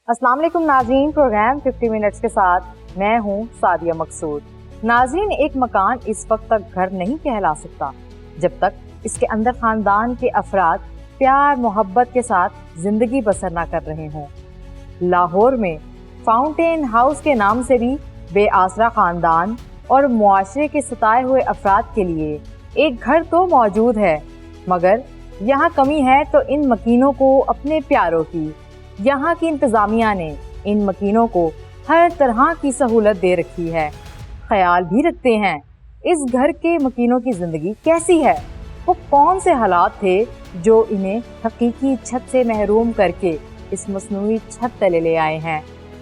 अस्सलाम वालेकुम नाज़रीन, प्रोग्राम 50 मिनट्स के साथ मैं हूँ सादिया मकसूद। नाज़रीन, एक मकान इस वक्त तक घर नहीं कहला सकता जब तक इसके अंदर खानदान के अफराद प्यार मोहब्बत के साथ जिंदगी बसर ना कर रहे हों। लाहौर में फाउंटेन हाउस के नाम से भी बेआसरा खानदान और मुआशरे के सताए हुए अफराद के लिए एक घर तो मौजूद है, मगर यहाँ कमी है तो इन मकीनों को अपने प्यारों की। यहाँ की इंतज़ामिया ने इन मकीनों को हर तरह की सहूलत दे रखी है। ख्याल भी रखते हैं इस घर के मकीनों की ज़िंदगी कैसी है, वो कौन से हालात थे जो इन्हें हकीकी छत से महरूम करके इस मसनूई छत तले ले आए हैं।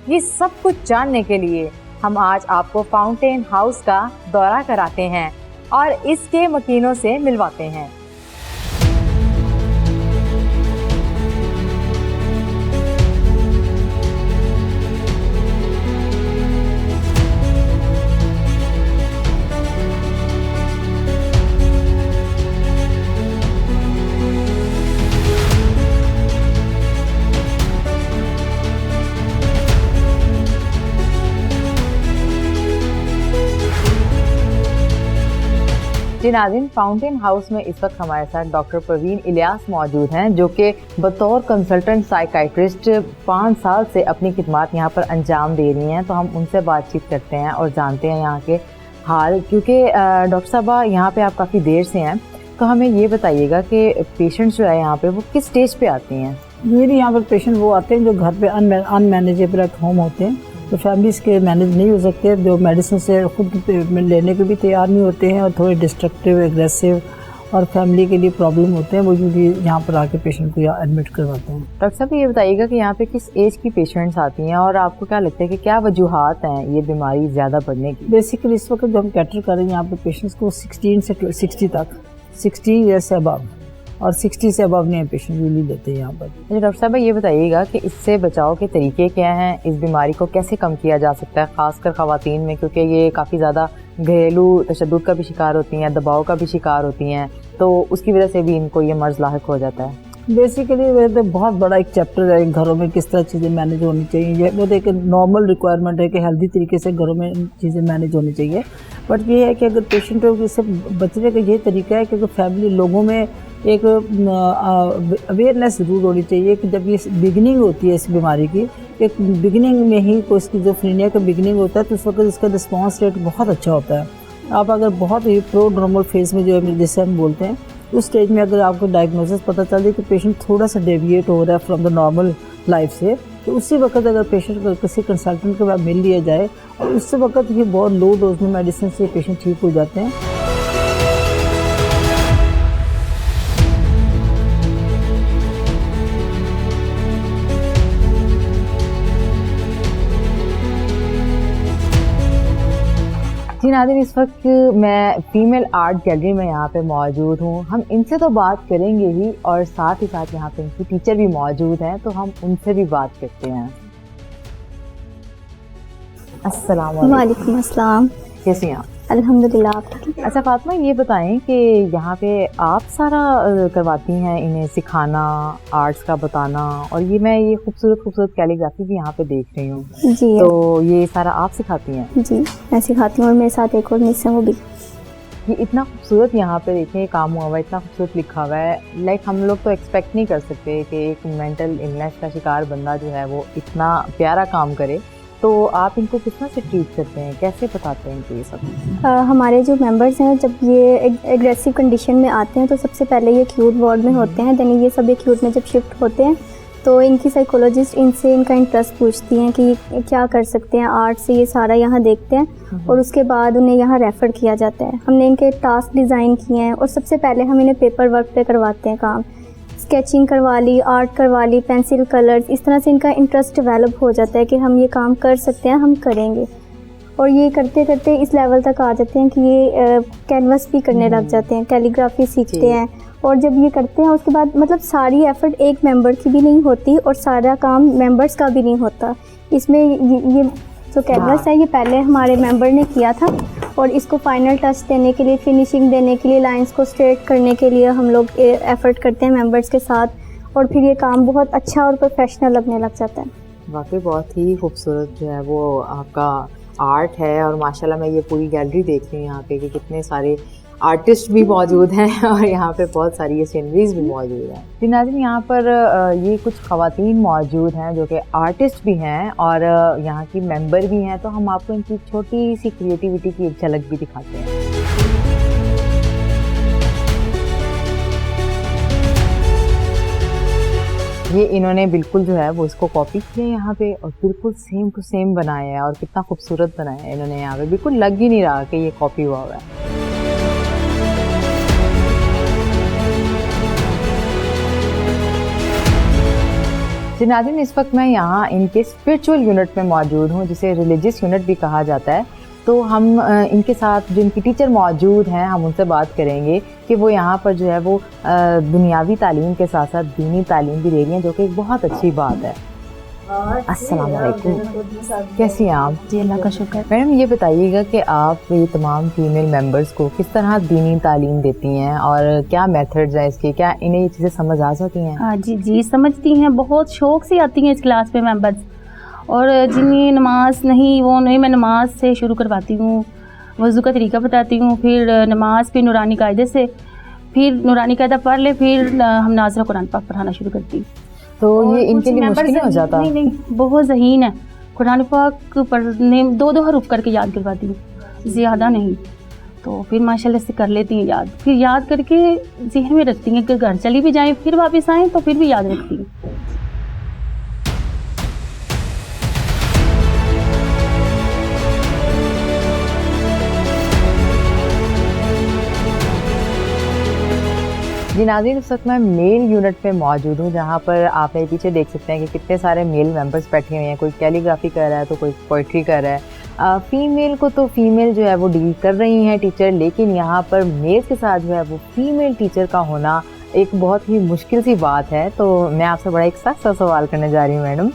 ये सब कुछ जानने के लिए हम आज आपको फाउंटेन हाउस का दौरा कराते हैं और इसके मकीनों से मिलवाते हैं। जी नाज़रीन, फाउंटेन हाउस में इस वक्त हमारे साथ डॉक्टर परवीन इलियास मौजूद हैं, जो कि बतौर कंसल्टेंट साइकाइट्रिस्ट 5 साल से अपनी खिदमात यहाँ पर अंजाम दे रही हैं। तो हम उनसे बातचीत करते हैं और जानते हैं यहाँ के हाल। क्योंकि डॉक्टर साहबा यहाँ पे आप काफ़ी देर से हैं, तो हमें ये बताइएगा कि पेशेंट्स जो है यहाँ पे वो किस स्टेज पे आती हैं? मेरे यहाँ पर पेशेंट वो आते हैं जो घर पे अनमैनेजेबल एट होम होते हैं, तो फैमिलीज़ के मैनेज नहीं हो सकते, जो मेडिसिन से खुद लेने को भी तैयार नहीं होते हैं और थोड़े डिस्ट्रक्टिव एग्रेसिव और फैमिली के लिए प्रॉब्लम होते हैं, वो क्योंकि यहाँ पर आके पेशेंट को यहाँ एडमिट करवाते हैं। डॉक्टर साहब, ये बताइएगा कि यहाँ पे किस एज की पेशेंट्स आती हैं और आपको क्या लगता है कि क्या वजूहात हैं ये बीमारी ज़्यादा बढ़ने की? बेसिकली इस वक्त जो हम कैटर कर रहे हैं यहाँ पर पेशेंट्स को 16 से 60 तक, 60 ईयर्स से अबव और 60 से अबव नहीं पेशेंट यूजली लेते हैं यहाँ पर। अच्छा डॉक्टर साहब, ये बताइएगा कि इससे बचाव के तरीके क्या हैं, इस बीमारी को कैसे कम किया जा सकता है, ख़ासकर ख़वातीन में, क्योंकि ये काफ़ी ज़्यादा घरेलू तशद्दुद का भी शिकार होती हैं, दबाव का भी शिकार होती हैं, तो उसकी वजह से भी इनको ये मर्ज़ लाहिक हो जाता है। बेसिकली वो तो बहुत बड़ा एक चैप्टर है घरों में किस तरह चीज़ें मैनेज होनी चाहिए। वो तो एक नॉर्मल रिक्वायरमेंट है कि हेल्दी तरीके से घरों में चीज़ें मैनेज होनी चाहिए। बट ये है कि अगर पेशेंट को इससे बचने का ये तरीका है कि अगर फैमिली लोगों में एक अवेयरनेस ज़रूर होनी चाहिए कि जब ये बिगिनिंग होती है इस बीमारी की, एक बिगिनिंग में ही कोई इसकी जो फ्रीनिया का बिगिनिंग होता है तो उस वक्त इसका रिस्पॉन्स रेट बहुत अच्छा होता है। आप अगर बहुत ही प्रोड्रोमल फेज़ में जो है जिससे हम बोलते हैं उस स्टेज में अगर आपको डायग्नोसिस पता चल जाए कि पेशेंट थोड़ा सा डेविएट हो रहा है फ्रॉम द नॉर्मल लाइफ से, तो उसी वक्त अगर पेशेंट को किसी कंसल्टेंट के बाद मिल लिया जाए और उस वक्त ये बहुत लो डोज में मेडिसिन से पेशेंट ठीक हो जाते हैं। जी नाज़रीन, इस वक्त मैं फीमेल आर्ट गैलरी में यहाँ पे मौजूद हूँ। हम इनसे तो बात करेंगे ही और साथ ही साथ यहाँ पे इनकी टीचर भी मौजूद हैं, तो हम उनसे भी बात करते हैं। अस्सलाम वालेकुम अस्सलाम। कैसी हैं आप? अल्हम्दुलिल्लाह, आप ठीक हैं? अच्छा फातिमा, ये बताएं कि यहाँ पे आप सारा करवाती हैं इन्हें सिखाना, आर्ट्स का बताना, और ये मैं ये खूबसूरत कैलीग्राफी भी यहाँ पे देख रही हूँ, जी तो ये सारा आप सिखाती हैं? जी मैं सिखाती हूँ और मेरे साथ एक और मिस है, वो भी। ये इतना खूबसूरत यहाँ पे देखें काम हुआ हुआ है, इतना खूबसूरत लिखा हुआ है। लाइक हम लोग तो एक्सपेक्ट नहीं कर सकते कि एक मेंटल इलनेस का शिकार बंदा जो है वो इतना प्यारा काम करे। तो आप इनको किस तरह से ट्रीट करते हैं, कैसे बताते हैं कि ये सब? हमारे जो मेंबर्स हैं जब ये एग्रेसिव कंडीशन में आते हैं तो सबसे पहले ये एक्यूट वार्ड में होते हैं। देन ये सब एक्यूट में जब शिफ्ट होते हैं तो इनकी साइकोलॉजिस्ट इनसे इनका इंटरेस्ट पूछती हैं कि क्या कर सकते हैं आर्ट से, ये सारा यहाँ देखते हैं और उसके बाद उन्हें यहाँ रेफ़र किया जाता है। हमने इनके टास्क डिज़ाइन किए हैं और सबसे पहले हम इन्हें पेपर वर्क पे करवाते हैं काम, स्केचिंग करवा ली, आर्ट करवा ली, पेंसिल कलर्स, इस तरह से इनका इंटरेस्ट डेवलप हो जाता है कि हम ये काम कर सकते हैं, हम करेंगे। और ये करते करते इस लेवल तक आ जाते हैं कि ये कैनवस भी करने लग जाते हैं, कैलीग्राफी सीखते हैं। और जब ये करते हैं उसके बाद मतलब सारी एफर्ट एक मेंबर की भी नहीं होती और सारा काम मेंबर्स का भी नहीं होता। इसमें ये जो कैनवस है ये पहले हमारे मेंबर ने किया था और इसको फाइनल टच देने के लिए, फिनिशिंग देने के लिए, लाइंस को स्ट्रेट करने के लिए हम लोग एफर्ट करते हैं मेंबर्स के साथ और फिर ये काम बहुत अच्छा और प्रोफेशनल लगने लग जाता है। वाकई बहुत ही खूबसूरत जो है वो आपका आर्ट है, और माशाल्लाह मैं ये पूरी गैलरी देख रही हूँ यहाँ पे कि कितने सारे आर्टिस्ट भी मौजूद हैं और यहाँ पे बहुत सारी ये सीनरीज भी मौजूद हैं। जी नाज़रीन, यहाँ पर ये कुछ ख़वातीन मौजूद हैं जो कि आर्टिस्ट भी हैं और यहाँ की मेंबर भी हैं, तो हम आपको इनकी छोटी सी क्रिएटिविटी की एक झलक भी दिखाते हैं। ये इन्होंने बिल्कुल जो है वो इसको कॉपी किया यहाँ पे और बिल्कुल सेम टू सेम बनाया है, और कितना खूबसूरत बनाया है इन्होंने यहाँ पे, बिल्कुल लग ही नहीं रहा कि ये कॉपी हुआ है। जी नाज़रीन, इस वक्त मैं यहाँ इनके स्पिरिचुअल यूनिट में मौजूद हूँ, जिसे रिलीजियस यूनिट भी कहा जाता है। तो हम इनके साथ जो इनकी टीचर मौजूद हैं, हम उनसे बात करेंगे कि वो यहाँ पर जो है वो दुनियावी तालीम के साथ साथ दीनी तालीम भी दे रही हैं, जो कि एक बहुत अच्छी बात है। अस्सलाम वालेकुम, कैसी हैं आप? जी अल्लाह का शुक्र। मैडम ये बताइएगा कि आप ये तमाम फीमेल मेंबर्स को किस तरह दीनी तालीम देती हैं और क्या मेथड्स हैं इसके, क्या इन्हें ये चीज़ें समझ आ जाती हैं? हाँ जी समझती हैं, बहुत शौक़ से आती हैं इस क्लास में मेंबर्स, और जिन्हें नमाज नहीं वो नहीं, मैं नमाज से शुरू करवाती हूँ, वज़ू का तरीका बताती हूँ, फिर नमाज फिर नूरानी कायदे से, फिर नूरानी कायदा पढ़ ले, फिर हम नाज़रा कुरान पाक पढ़ाना शुरू करती हूँ। तो ये इनके लिए मुश्किल नहीं हो जाता? नहीं, बहुत ज़हीन है। कुरान पाक पढ़ने 2-2 हरूफ करके याद करवाती हूँ, ज़्यादा नहीं, तो फिर माशाल्लाह से कर लेती हैं याद, फिर याद करके ज़हन में रखती हैं कि घर चली भी जाएँ फिर वापस आएँ तो फिर भी याद रखती हैं। जी नाज़रीन, इस वक्त मैं मेल यूनिट में मौजूद हूँ, जहाँ पर आप मेरे पीछे देख सकते हैं कि कितने सारे मेल मेंबर्स बैठे हुए हैं। कोई कैलीग्राफी कर रहा है तो कोई पोइट्री कर रहा है। फ़ीमेल को तो फ़ीमेल जो है वो डील कर रही हैं टीचर, लेकिन यहाँ पर मेल के साथ जो है वो फ़ीमेल टीचर का होना एक बहुत ही मुश्किल सी बात है। तो मैं आपसे बड़ा एक सख्त सा सवाल करने जा रही हूँ मैडम,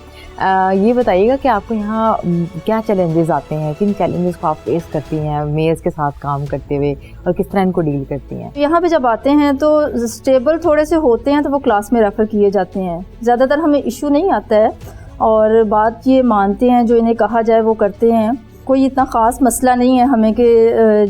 ये बताइएगा कि आपको यहाँ क्या चैलेंजेस आते हैं, किन चैलेंजेस को आप फेस करती हैं मेल्स के साथ काम करते हुए, और किस तरह इनको डील करती हैं? यहाँ पे जब आते हैं तो स्टेबल थोड़े से होते हैं तो वो क्लास में रेफ़र किए जाते हैं, ज़्यादातर हमें इशू नहीं आता है और बात ये मानते हैं, जो इन्हें कहा जाए वो करते हैं। कोई इतना ख़ास मसला नहीं है हमें कि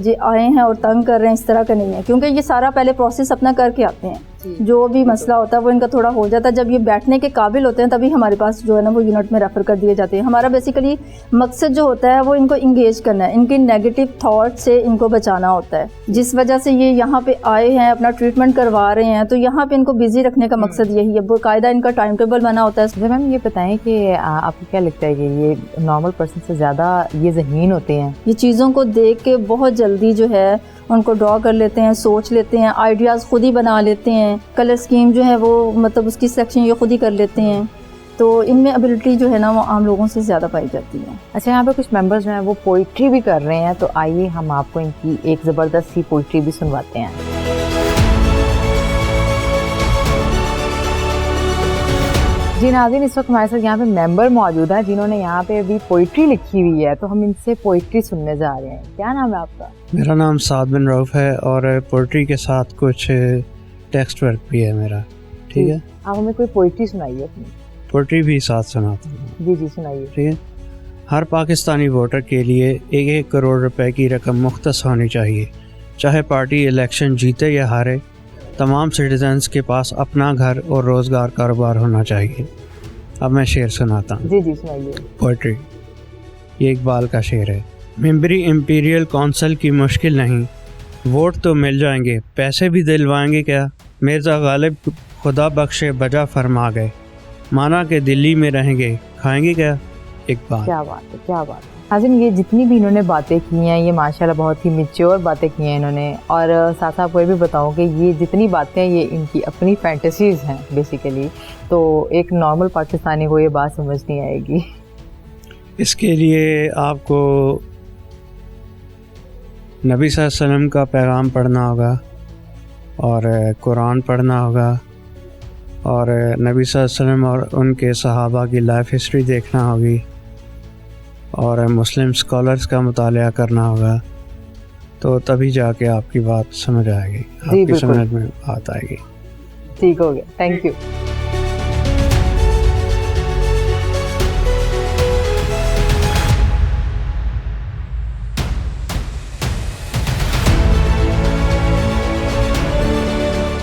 जे आए हैं और तंग कर रहे हैं, इस तरह का नहीं है, क्योंकि ये सारा पहले प्रोसेस अपना करके आते हैं। जो भी मसला होता है वो इनका थोड़ा हो जाता है, जब ये बैठने के काबिल होते हैं तभी हमारे पास जो है ना वो यूनिट में रेफ़र कर दिए जाते हैं। हमारा बेसिकली मकसद जो होता है वो इनको इंगेज करना है, इनके नेगेटिव थाट से इनको बचाना होता है। जिस वजह से ये यहाँ पे आए हैं, अपना ट्रीटमेंट करवा रहे हैं, तो यहाँ पे इनको बिजी रखने का मकसद यही है। बाकायदा इनका टाइम टेबल बना होता है। जब मैम ये बताएं कि आपको क्या लगता है कि ये नॉर्मल पर्सन से ज़्यादा ये ज़हीन होते हैं? ये चीज़ों को देख के बहुत जल्दी जो है उनको ड्रॉ कर लेते हैं, सोच लेते हैं, आइडियाज़ खुद ही बना लेते हैं, कलर स्कीम जो है वो मतलब उसकी सिलेक्शन ये खुद ही कर लेते हैं। तो इनमें एबिलिटी जो है ना वो आम लोगों से ज़्यादा पाई जाती है। अच्छा, यहाँ पे कुछ मेंबर्स जो हैं वो पोइट्री भी कर रहे हैं, तो आइए हम आपको इनकी एक ज़बरदस्त सी पोइट्री भी सुनवाते हैं। जी नाज़रीन, इस वक्त हमारे साथ यहाँ पे मेंबर मौजूद है जिन्होंने यहाँ पे अभी पोइट्री लिखी हुई है, तो हम इनसे पोइट्री सुनने जा रहे हैं। क्या नाम है आपका? मेरा नाम साद बिन रऊफ़ है और पोइट्री के साथ कुछ टेक्स्ट वर्क भी है मेरा। ठीक है, आप हमें कोई पोइट्री सुनाइए अपनी। पोइट्री भी साथ सुनाता हूँ। जी जी सुनाइए। ठीक है। हर पाकिस्तानी वोटर के लिए 1-1 करोड़ रुपए की रकम मुख्तस होनी चाहिए, चाहे पार्टी इलेक्शन जीते या हारे। तमाम सिटीजन्स के पास अपना घर और रोज़गार कारोबार होना चाहिए। अब मैं शेर सुनाता हूँ। जी जी सुनाइए। पोइट्री, ये इकबाल का शेर है। मेंबरी इंपीरियल काउंसिल की मुश्किल नहीं, वोट तो मिल जाएंगे, पैसे भी दिलवाएंगे क्या। मिर्ज़ा गालिब खुदा बख्शे बजा फरमा गए, माना के दिल्ली में रहेंगे, खाएंगे क्या। इकबाल। क्या बात है, क्या बात है। हाजिर, ये जितनी भी इन्होंने बातें की हैं ये माशाल्लाह बहुत ही मैच्योर बातें की हैं इन्होंने, और साथ साथ आपको ये भी बताऊँ कि ये जितनी बातें हैं ये इनकी अपनी फैंटेसीज़ हैं बेसिकली, तो एक नॉर्मल पाकिस्तानी को ये बात समझ नहीं आएगी। इसके लिए आपको नबी सल्लल्लाहु अलैहि वसल्लम का पैगाम पढ़ना होगा और कुरान पढ़ना होगा और नबी सल्लल्लाहु अलैहि वसल्लम और उनके सहाबा की लाइफ हिस्ट्री देखना होगी और मुस्लिम स्कॉलर्स का मुतालिया करना होगा, तो तभी जाके आपकी बात समझ आएगी, आपकी समझ में बात आएगी। ठीक हो गया, थैंक यू।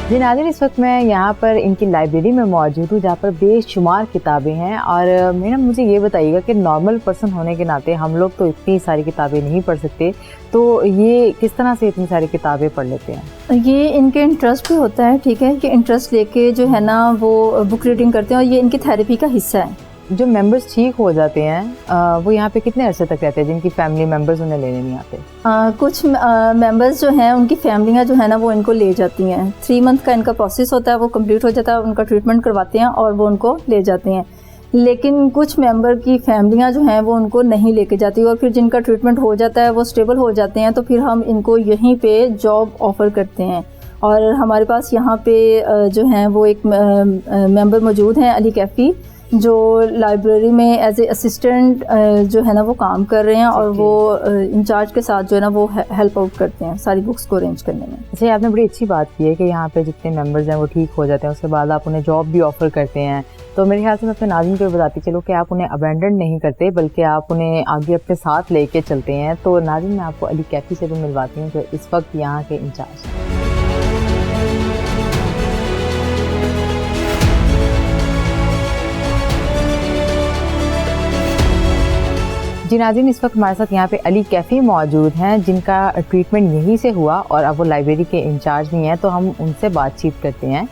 जी नाज़रीन, इस वक्त मैं यहाँ पर इनकी लाइब्रेरी में मौजूद हूँ जहाँ पर बेशुमार किताबें हैं। और मैडम मुझे ये बताइएगा कि नॉर्मल पर्सन होने के नाते हम लोग तो इतनी सारी किताबें नहीं पढ़ सकते, तो ये किस तरह से इतनी सारी किताबें पढ़ लेते हैं? ये इनके इंटरेस्ट भी होता है, ठीक है, कि इंटरेस्ट लेके जो है ना वो बुक रीडिंग करते हैं और ये इनकी थेरेपी का हिस्सा है। जो मेंबर्स ठीक हो जाते हैं वो यहाँ पे कितने अरसे तक रहते हैं जिनकी फैमिली मेंबर्स उन्हें लेने नहीं आते? कुछ मेंबर्स जो हैं उनकी फैमिलियाँ जो है ना वो इनको ले जाती हैं। 3 मंथ का इनका प्रोसेस होता है, वो कंप्लीट हो जाता है, उनका ट्रीटमेंट करवाते हैं और वो उनको ले जाते हैं। लेकिन कुछ मेंबर की फैमिलियाँ जो हैं वो उनको नहीं लेके जाती और फिर जिनका ट्रीटमेंट हो जाता है वो स्टेबल हो जाते हैं तो फिर हम इनको यहीं पे जॉब ऑफ़र करते हैं। और हमारे पास यहाँ पे जो हैं वो एक मेंबर मौजूद हैं, अली कैफ़ी, जो लाइब्रेरी में एज ए असिस्टेंट जो है ना वो काम कर रहे हैं और वो इंचार्ज के साथ जो है ना वो हेल्प आउट करते हैं सारी बुक्स को अरेंज करने में। अच्छा, आपने बड़ी अच्छी बात की है कि यहाँ पे जितने मेंबर्स हैं वो ठीक हो जाते हैं, उसके बाद आप उन्हें जॉब भी ऑफ़र करते हैं। तो मेरे ख्याल से मैं अपने नाज़रीन को बताती चलो कि आप उन्हें अबैंडन नहीं करते बल्कि आप उन्हें आगे अपने साथ लेके चलते हैं। तो नाज़रीन, मैं आपको अली कैफ़ी से भी मिलवाती हूँ जो इस वक्त यहाँ के इंचार्ज हैं। जी नाज़रीन, इस वक्त हमारे साथ यहाँ पे अली कैफ़ी मौजूद हैं जिनका ट्रीटमेंट यहीं से हुआ और अब वो लाइब्रेरी के इंचार्ज भी हैं, तो हम उनसे बातचीत करते हैं।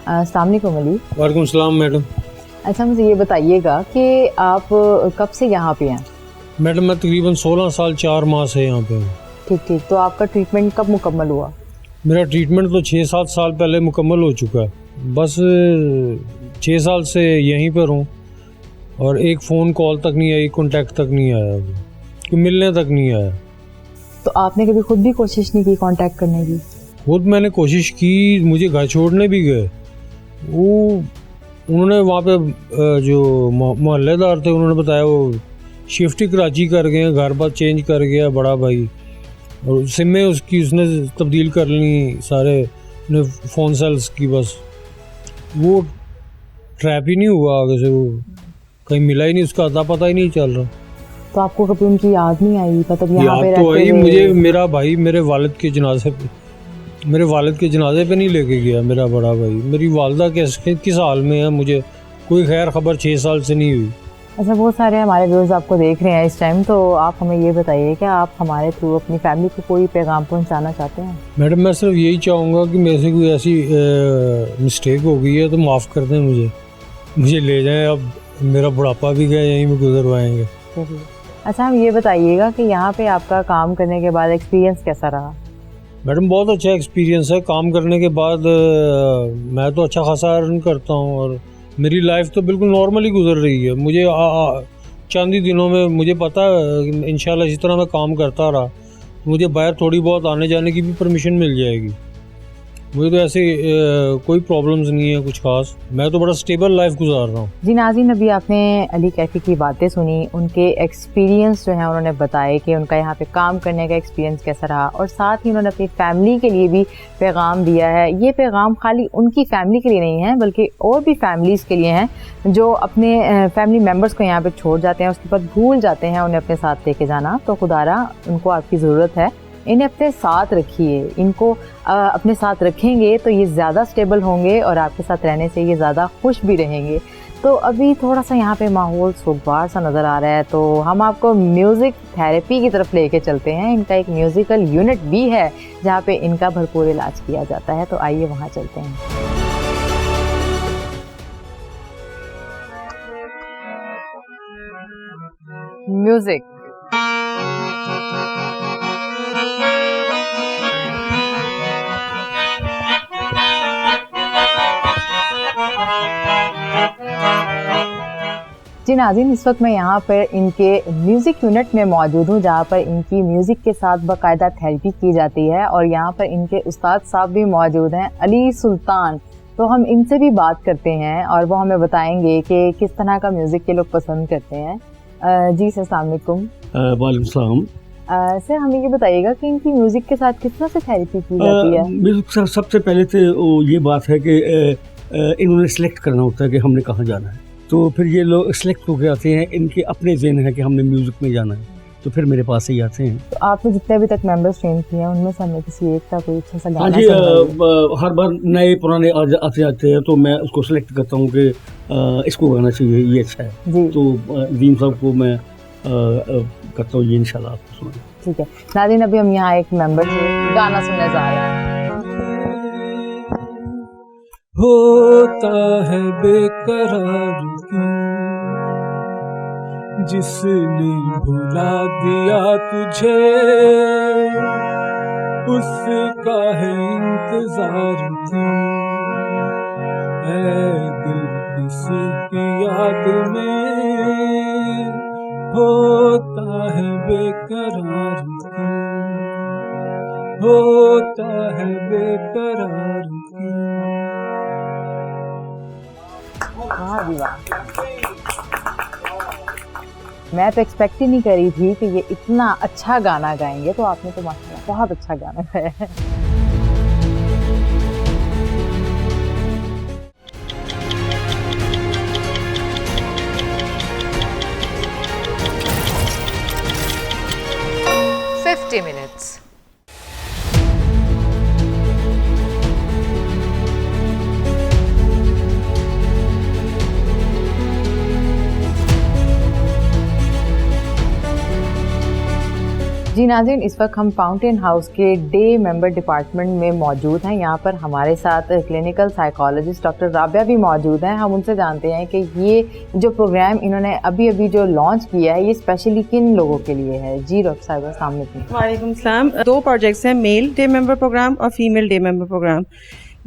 अस्सलाम वालेकुम अली। वालेकुम सलाम मैडम। अच्छा, मुझे ये बताइएगा कि आप कब से यहाँ पे हैं? मैडम मैं तकरीबन 16 साल 4 माह से यहाँ पे हूँ। ठीक ठीक, तो आपका ट्रीटमेंट कब मुकम्मल हुआ? मेरा ट्रीटमेंट तो 6-7 साल पहले मुकम्मल हो चुका है। बस 6 साल से यहीं पर हूँ और एक फ़ोन कॉल तक नहीं आई, कॉन्टैक्ट तक नहीं आया, कि मिलने तक नहीं आया। तो आपने कभी खुद भी कोशिश नहीं की कांटेक्ट करने की? खुद मैंने कोशिश की, मुझे घर छोड़ने भी गए। वो उन्होंने वहाँ पे जो मोहल्लेदार थे उन्होंने बताया वो शिफ्ट कराची कर गए, घर बार चेंज कर गया बड़ा भाई, और सिमें उसकी उसने तब्दील कर ली सारे फ़ोन सेल्स की। बस वो ट्रैप ही नहीं हुआ, आगे से वो कहीं मिला ही नहीं, उसका अता पता ही नहीं चल रहा। तो आपको कभी उनकी याद नहीं आई? मतलब यहाँ पे तो आई मुझे, मेरा भाई मेरे वालिद के जनाजे पे नहीं लेके गया मेरा बड़ा भाई। मेरी वालदा किस हाल में है मुझे कोई खैर खबर 6 साल से नहीं हुई। अच्छा, बहुत सारे हमारे व्यूअर्स आपको देख रहे हैं इस टाइम, तो आप हमें ये बताइए कि आप हमारे थ्रू अपनी फैमिली को कोई पैगाम पहुंचाना चाहते हैं? मैडम मैं सिर्फ यही चाहूँगा कि मेरे से कोई ऐसी मिस्टेक हो गई है तो माफ़ कर दें मुझे ले जाएं। अब मेरा बुढ़ापा भी गया, यहीं में गुजरवाएंगे। अच्छा, हम ये बताइएगा कि यहाँ पे आपका काम करने के बाद एक्सपीरियंस कैसा रहा? मैडम बहुत अच्छा एक्सपीरियंस है। काम करने के बाद मैं तो अच्छा खासा अर्न करता हूँ और मेरी लाइफ तो बिल्कुल नॉर्मली गुजर रही है। मुझे चंद ही दिनों में मुझे पता है इंशाल्लाह इसी तरह मैं काम करता रहा मुझे बाहर थोड़ी बहुत आने जाने की भी परमिशन मिल जाएगी। मुझे तो ऐसे कोई प्रॉब्लम्स नहीं है कुछ खास, मैं तो बड़ा स्टेबल लाइफ गुजार रहा हूँ। जी नाज़रीन, अभी आपने अली कैफ़ी की बातें सुनी, उनके एक्सपीरियंस जो है उन्होंने बताए कि उनका यहाँ पे काम करने का एक्सपीरियंस कैसा रहा और साथ ही उन्होंने अपनी फैमिली के लिए भी पैगाम दिया है। ये पैगाम खाली उनकी फैमिली के लिए नहीं है बल्कि और भी फैमिलीज़ के लिए हैं जो अपने फैमिली मेम्बर्स को यहाँ पर छोड़ जाते हैं, उसके बाद भूल जाते हैं उन्हें अपने साथ लेके जाना। तो खुदारा उनको आपकी ज़रूरत है, इन्हें अपने साथ रखिए। इनको अपने साथ रखेंगे तो ये ज़्यादा स्टेबल होंगे और आपके साथ रहने से ये ज़्यादा खुश भी रहेंगे। तो अभी थोड़ा सा यहाँ पे माहौल सोगवार सा नज़र आ रहा है, तो हम आपको म्यूज़िक थेरेपी की तरफ लेके चलते हैं। इनका एक म्यूज़िकल यूनिट भी है जहाँ पे इनका भरपूर इलाज किया जाता है, तो आइए वहाँ चलते हैं। म्यूज़िक जी नाज़रीन, इस वक्त मैं यहाँ पर इनके म्यूज़िक यूनिट में मौजूद हूँ जहाँ पर इनकी म्यूज़िक के साथ बाकायदा थेरेपी की जाती है और यहाँ पर इनके उस्ताद साहब भी मौजूद हैं, अली सुल्तान। तो हम इनसे भी बात करते हैं और वो हमें बताएंगे कि किस तरह का म्यूज़िक के लोग पसंद करते हैं। जी सर, अस्सलाम वालेकुम। वालेकुम सलाम। सर, हमें ये बताइएगा कि इनकी म्यूज़िक के साथ किस तरह से थेरेपी की जाती है? म्यूज़िक सबसे पहले तो ये बात है कि इन्होंने सेलेक्ट करना होता है कि हमने कहाँ जाना है, तो फिर ये लोग सेलेक्ट होकर आते हैं। इनके अपने ज़हन है कि हमने म्यूज़िक में जाना है, तो फिर मेरे पास ही आते हैं। तो आपने जितने अभी तक मेंबर्स ट्रेन किए हैं उनमें से हमें किसी एक का कोई अच्छा सा हाँ गाना जी, सुनाइए। हर बार नए पुराने आते जाते हैं तो मैं उसको सेलेक्ट करता हूँ कि इसको गाना चाहिए, ये अच्छा है। जी तो दीन साहब को मैं करता हूँ ये, इंशाल्लाह आपको सुनाऊँ। ठीक है नाज़रीन, अभी हम यहाँ एक मेंबर से गाना सुनने जा रहे हैं। होता है बेकरार क्यों जिसने भुला दिया तुझे, उसका है इंतजार क्यों, है दिल किसी की याद में होता है बेकरार क्यों, होता है बेकरार क्यों। वाह जी वाह, मैं तो एक्सपेक्ट ही नहीं करी थी कि ये इतना अच्छा गाना गाएंगे, तो आपने तो माशाल्लाह बहुत अच्छा गाना गाया है। minutes. जी नाज़रीन, इस वक्त हम फाउंटेन हाउस के डे मेंबर डिपार्टमेंट में मौजूद हैं। यहाँ पर हमारे साथ क्लिनिकल साइकोलॉजिस्ट डॉक्टर राबिया भी मौजूद हैं। हम उनसे जानते हैं कि ये जो प्रोग्राम इन्होंने अभी जो लॉन्च किया है ये स्पेशली किन लोगों के लिए है। जी डॉक्टर साहिबा, अस्सलाम वालेकुम। वालेकुम सलाम। 2 प्रोजेक्ट्स हैं, मेल डे मेंबर प्रोग्राम और female day member program.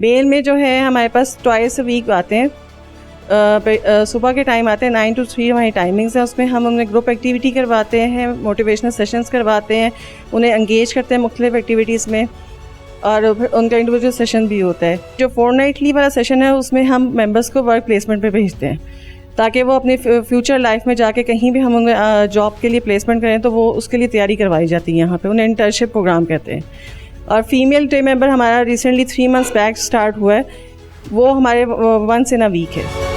Male में जो है हमारे पास ट्वाइस अ वीक आते हैं, सुबह के टाइम आते हैं 9 to 3 हमारी टाइमिंग्स है। उसमें हम उन्हें ग्रुप एक्टिविटी करवाते हैं, मोटिवेशनल सेशंस करवाते हैं, उन्हें एंगेज करते हैं मुख्तलिफ एक्टिविटीज़ में, और फिर उनका इंडिविजुअल सेशन भी होता है। जो फोर्टनाइटली वाला सेशन है उसमें हम मेंबर्स को वर्क प्लेसमेंट पे भेजते हैं ताकि वो अपनी फ्यूचर लाइफ में जाके कहीं भी हम उन्हें जॉब के लिए प्लेसमेंट करें तो वो उसके लिए तैयारी करवाई जाती है। यहाँ पे उन्हें इंटर्नशिप प्रोग्राम कहते हैं। और फीमेल डे मेंबर हमारा रिसेंटली 3 months बैक स्टार्ट हुआ है, वो हमारे वंस इन अ वीक है।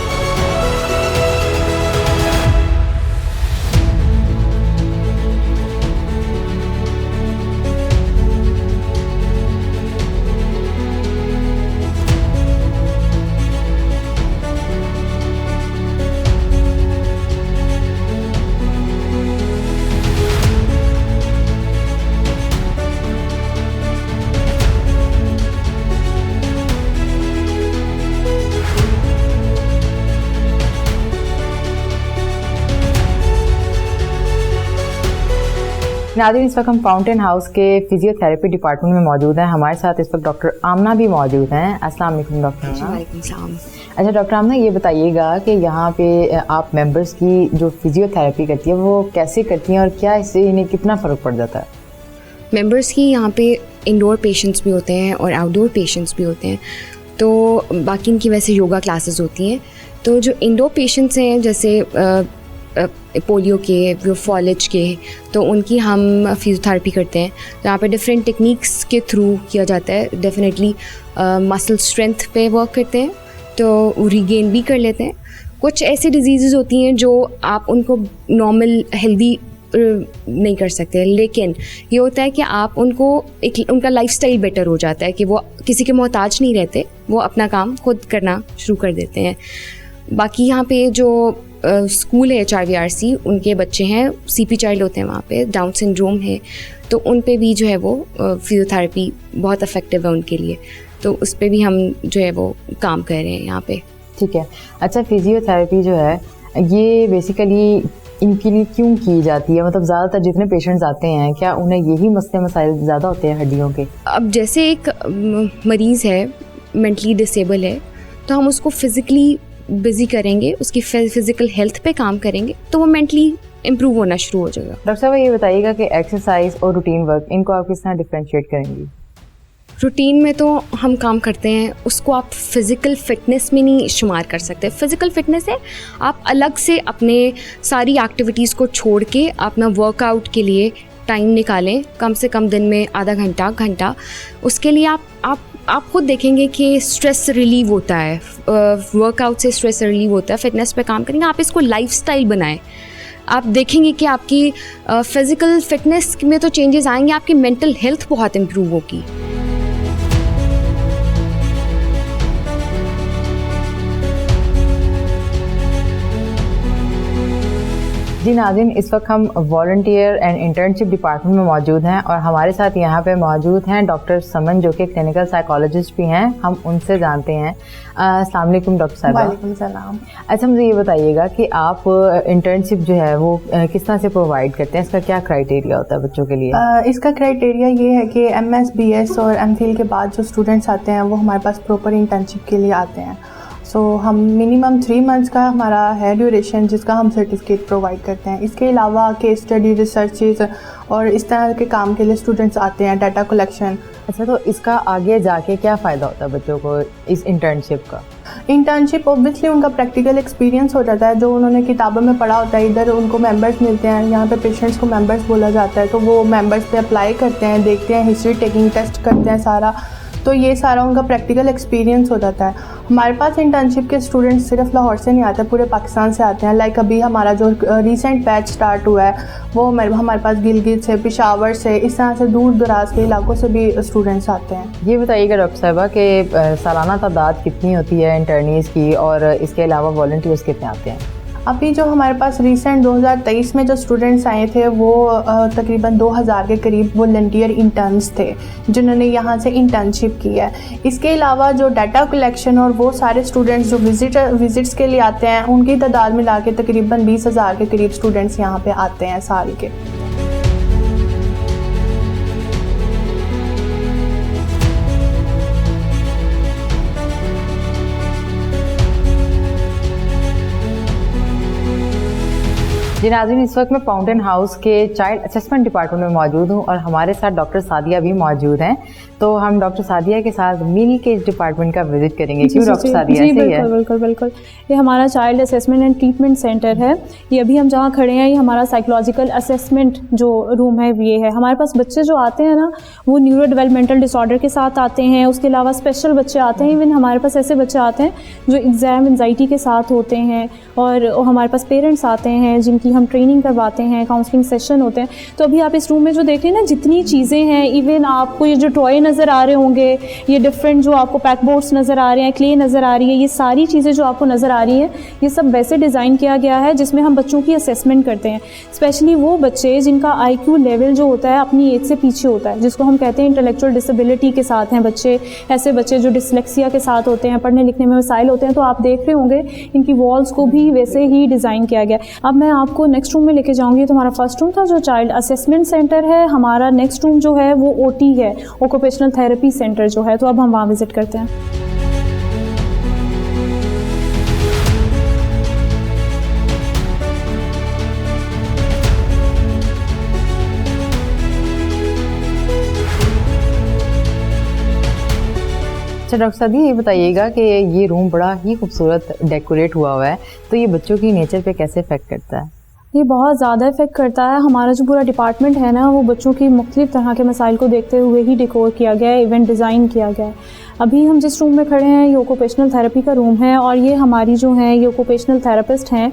नाज़रीन, इस वक्त हम फाउंटेन हाउस के फिजियोथेरेपी डिपार्टमेंट में मौजूद हैं। हमारे साथ इस वक्त डॉक्टर आमना भी मौजूद हैं। अस्सलाम वालेकुम डॉक्टर आमना। वालेकुम सलाम। अच्छा डॉक्टर आमना, ये बताइएगा कि यहाँ पे आप मेंबर्स की जो फिजियोथेरेपी करती है वो कैसे करती हैं और क्या इससे इन्हें कितना फ़र्क पड़ जाता है? मेंबर्स की यहाँ पे इंडोर पेशेंट्स भी होते हैं और आउटडोर पेशेंट्स भी होते हैं, तो बाकी इनकी वैसे योगा क्लासेस होती हैं। तो जो इंडोर पेशेंट्स हैं जैसे पोलियो के, वो फॉलेज के, तो उनकी हम फिजियोथेरेपी करते हैं। तो यहाँ पे डिफरेंट टेक्निक्स के थ्रू किया जाता है। डेफिनेटली मसल स्ट्रेंथ पे वर्क करते हैं, तो रिगेन भी कर लेते हैं। कुछ ऐसी डिजीज़ होती हैं जो आप उनको नॉर्मल हेल्दी नहीं कर सकते, लेकिन ये होता है कि आप उनको उनका लाइफस्टाइल बेटर हो जाता है कि वो किसी के मोहताज नहीं रहते, वो अपना काम खुद करना शुरू कर देते हैं। बाकी यहाँ पे जो स्कूल है HRVRC, उनके बच्चे हैं, CP चाइल्ड होते हैं वहाँ पे, डाउन सिंड्रोम है, तो उन पे भी जो है वो फिजियोथेरेपी बहुत इफ़ेक्टिव है उनके लिए, तो उस पे भी हम जो है वो काम कर रहे हैं यहाँ पे। ठीक है। अच्छा, फिजियोथेरेपी जो है ये बेसिकली इनके लिए क्यों की जाती है? मतलब ज़्यादातर जितने पेशेंट्स आते हैं क्या उन्हें यही मसले मसाइल ज़्यादा होते हैं हड्डियों के? अब जैसे एक मरीज़ है मेंटली डिसेबल है, तो हम उसको फिज़िकली बिजी करेंगे, उसकी फिजिकल हेल्थ पे काम करेंगे, तो वो मेंटली इम्प्रूव होना शुरू हो जाएगा। डॉक्टर साहब, ये बताइएगा कि एक्सरसाइज और रूटीन वर्क, इनको आप किस तरह डिफरेंशिएट करेंगी? रूटीन में तो हम काम करते हैं, उसको आप फिज़िकल फिटनेस में नहीं शुमार कर सकते। फिज़िकल फिटनेस है आप अलग से अपने सारी एक्टिविटीज़ को छोड़ के अपना वर्कआउट के लिए टाइम निकालें, कम से कम दिन में आधा घंटा। उसके लिए आप खुद देखेंगे कि स्ट्रेस रिलीव होता है, वर्कआउट से स्ट्रेस रिलीव होता है। फिटनेस पे काम करेंगे, आप इसको लाइफस्टाइल बनाएं। आप देखेंगे कि आपकी फिज़िकल फिटनेस में तो चेंजेस आएंगे, आपकी मेंटल हेल्थ बहुत इम्प्रूव होगी। जी नाज़रीन, इस वक्त हम वॉलंटियर एंड इंटर्नशिप डिपार्टमेंट में मौजूद हैं और हमारे साथ यहाँ पे मौजूद हैं डॉक्टर समन, जो कि क्लिनिकल साइकोलॉजिस्ट भी हैं। हम उनसे जानते हैं। अस्सलाम वालेकुम डॉक्टर साहब। वालेकुम सलाम। अच्छा, मुझे ये बताइएगा कि आप इंटर्नशिप जो है वो किस तरह से प्रोवाइड करते हैं, इसका क्या क्राइटेरिया होता है बच्चों के लिए? इसका क्राइटेरिया ये है कि MS, BS और MPhil के बाद जो स्टूडेंट्स आते हैं वो हमारे पास प्रॉपर इंटर्नशिप के लिए आते हैं। सो हम मिनिमम 3 मंथ्स का हमारा है ड्यूरेशन, जिसका हम सर्टिफिकेट प्रोवाइड करते हैं। इसके अलावा केस स्टडी, रिसर्चेज और इस तरह के काम के लिए स्टूडेंट्स आते हैं, डाटा कलेक्शन। अच्छा, तो इसका आगे जाके क्या फ़ायदा होता है बच्चों को इस इंटर्नशिप का? इंटर्नशिप ऑब्वियसली उनका प्रैक्टिकल एक्सपीरियंस हो जाता है, जो उन्होंने किताबों में पढ़ा होता है। इधर उनको मेंबर्स मिलते हैं, यहाँ पे पेशेंट्स को मेंबर्स बोला जाता है, तो वो मेंबर्स पे अप्लाई करते हैं, देखते हैं, हिस्ट्री टेकिंग टेस्ट करते हैं सारा। तो ये सारा उनका प्रैक्टिकल एक्सपीरियंस हो जाता है। हमारे पास इंटर्नशिप के स्टूडेंट्स सिर्फ लाहौर से नहीं आते, पूरे पाकिस्तान से आते हैं। लाइक अभी हमारा जो रिसेंट बैच स्टार्ट हुआ है वो हमारे पास गिलगित से, पेशावर से, इस तरह से दूर दराज के इलाकों से भी स्टूडेंट्स आते हैं। ये बताइएगा डॉक्टर साहिबा कि सालाना तादाद कितनी होती है इंटर्नीज़ की, और इसके अलावा वॉलंटियर्स कितने आते हैं? अभी जो हमारे पास रिसेंट 2023 में जो स्टूडेंट्स आए थे वो तकरीबन 2000 के करीब वॉलंटियर इंटर्न्स थे जिन्होंने यहाँ से इंटर्नशिप की है। इसके अलावा जो डाटा कलेक्शन और वो सारे स्टूडेंट्स जो विजिट्स के लिए आते हैं, उनकी तादाद मिला के तकरीबन 20,000 के करीब स्टूडेंट्स यहाँ पे आते हैं साल के। जी नाज़रीन, इस वक्त मैं फाउंटेन हाउस के चाइल्ड असेसमेंट डिपार्टमेंट में मौजूद हूँ और हमारे साथ डॉक्टर सादिया भी मौजूद हैं। तो हम डॉक्टर सादिया के साथ मील के इस डिपार्टमेंट का विजिट करेंगे। क्यों डॉक्टर सादिया? जी बिल्कुल। ये हमारा child assessment and treatment centre है। ये अभी हम जहाँ खड़े हैं, ये हमारा साइकोलॉजिकल असेसमेंट जो रूम है ये है। हमारे पास बच्चे जो आते हैं ना, वो न्यूरो डेवलपमेंटल डिसऑर्डर के साथ आते हैं। उसके अलावा स्पेशल बच्चे आते हैं। इवन हमारे पास ऐसे बच्चे आते हैं जो एग्ज़ाम एंजाइटी के साथ होते हैं, और हमारे पास पेरेंट्स आते हैं जिनकी हम ट्रेनिंग करवाते हैं, काउंसलिंग सेशन होते हैं। तो अभी आप इस रूम में जो देख रहे हैं ना, जितनी चीज़ें हैं, इवन आपको ये जो टॉय नज़र आ रहे होंगे, ये डिफरेंट जो आपको पैक बोर्ड्स नज़र आ रहे हैं, क्ले नज़र आ रही है, ये सारी चीज़ें जो आपको नज़र आ रही हैं, ये सब वैसे डिज़ाइन किया गया है जिसमें हम बच्चों की असेसमेंट करते हैं। स्पेशली वो बच्चे जिनका IQ लेवल जो होता है अपनी एज से पीछे होता है, जिसको हम कहते हैं इंटेलेक्चुअल डिसेबिलिटी के साथ हैं बच्चे, ऐसे बच्चे जो डिसलेक्सिया के साथ होते हैं, पढ़ने लिखने में मसाइल होते हैं। तो आप देख रहे होंगे इनकी वॉल्स को भी वैसे ही डिज़ाइन किया गया। अब मैं आपको नेक्स्ट रूम में लेके जाऊँगी। तो हमारा फर्स्ट रूम था जो चाइल्ड असेसमेंट सेंटर है। हमारा नेक्स्ट रूम जो है वो OT है, ऑक्यूपेशनल थेरेपी सेंटर जो है। तो अब हम वहाँ विजिट करते हैं। अच्छा डॉक्टर सादी, ये बताइएगा कि ये रूम बड़ा ही खूबसूरत डेकोरेट हुआ है, तो ये बच्चों की नेचर पे कैसे इफेक्ट करता है? ये बहुत ज़्यादा इफेक्ट करता है। हमारा जो पूरा डिपार्टमेंट है ना, वो बच्चों की मुख्तलिफ तरह के मसाइल को देखते हुए ही डेकोर किया गया है, इवेंट डिज़ाइन किया गया है। अभी हम जिस रूम में खड़े हैं ये ऑक्यूपेशनल थेरेपी का रूम है, और ये हमारी जो है ये ऑक्यूपेशनल थेरेपिस्ट हैं।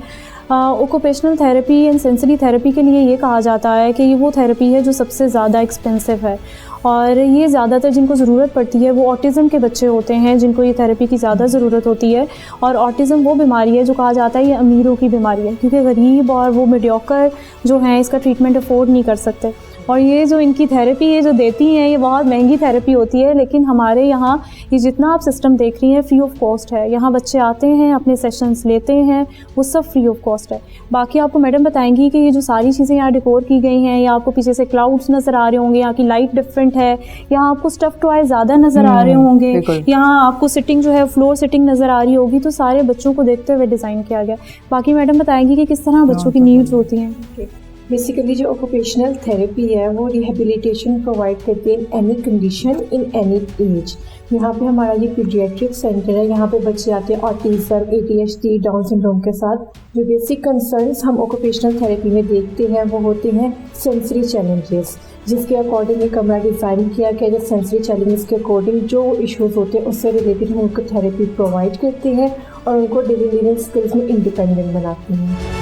Occupational therapy and sensory therapy के लिए ये कहा जाता है कि ये वो थेरेपी है जो सबसे ज़्यादा एक्सपेंसिव है, और ये ज़्यादातर जिनको ज़रूरत पड़ती है वो ऑटिज़म के बच्चे होते हैं जिनको ये थेरेपी की ज़्यादा ज़रूरत होती है। और ऑटिज़म वो बीमारी है जो कहा जाता है ये अमीरों की बीमारी है, क्योंकि गरीब और वो मीडियोकर जो हैं इसका ट्रीटमेंट अफोर्ड नहीं कर सकते। और ये जो इनकी थेरेपी ये जो देती हैं ये बहुत महंगी थेरेपी होती है, लेकिन हमारे यहाँ ये जितना आप सिस्टम देख रही हैं फ्री ऑफ कॉस्ट है। यहाँ बच्चे आते हैं, अपने सेशंस लेते हैं, वो सब फ्री ऑफ कॉस्ट है। बाकी आपको मैडम बताएंगी कि ये जो सारी चीज़ें यहाँ डेकोर की गई हैं, या आपको पीछे से क्लाउड्स नज़र आ रहे होंगे, यहाँ की लाइट डिफरेंट है, यहाँ आपको स्टफ टॉय ज़्यादा नज़र आ रहे होंगे, यहाँ आपको सिटिंग जो है फ्लोर सिटिंग नज़र आ रही होगी। तो सारे बच्चों को देखते हुए डिज़ाइन किया गया। बाकी मैडम बताएंगी कि किस तरह बच्चों की नीड्स होती हैं। बेसिकली जो ऑक्यूपेशनल थेरेपी है वो रिहेबिलिटेशन प्रोवाइड करती है in any condition in any as. यहाँ पे हमारा ये पीडियाट्रिक सेंटर है। यहाँ पे बच्चे आते हैं ऑटिज्म, ADHD, डाउन सिंड्रोम के साथ। जो बेसिक कंसर्न्स हम ऑक्यूपेशनल थेरेपी में देखते हैं वो होते हैं सेंसरी चैलेंजेस, जिसके अकॉर्डिंग ये कमरा डिज़ाइन किया गया है। सेंसरी चैलेंजेस के अकॉर्डिंग जो इश्यूज़ होते हैं उससे रिलेटेड हम उनको थेरेपी प्रोवाइड करते हैं और उनको डेली लिविंग स्किल्स में इंडिपेंडेंट बनाते हैं।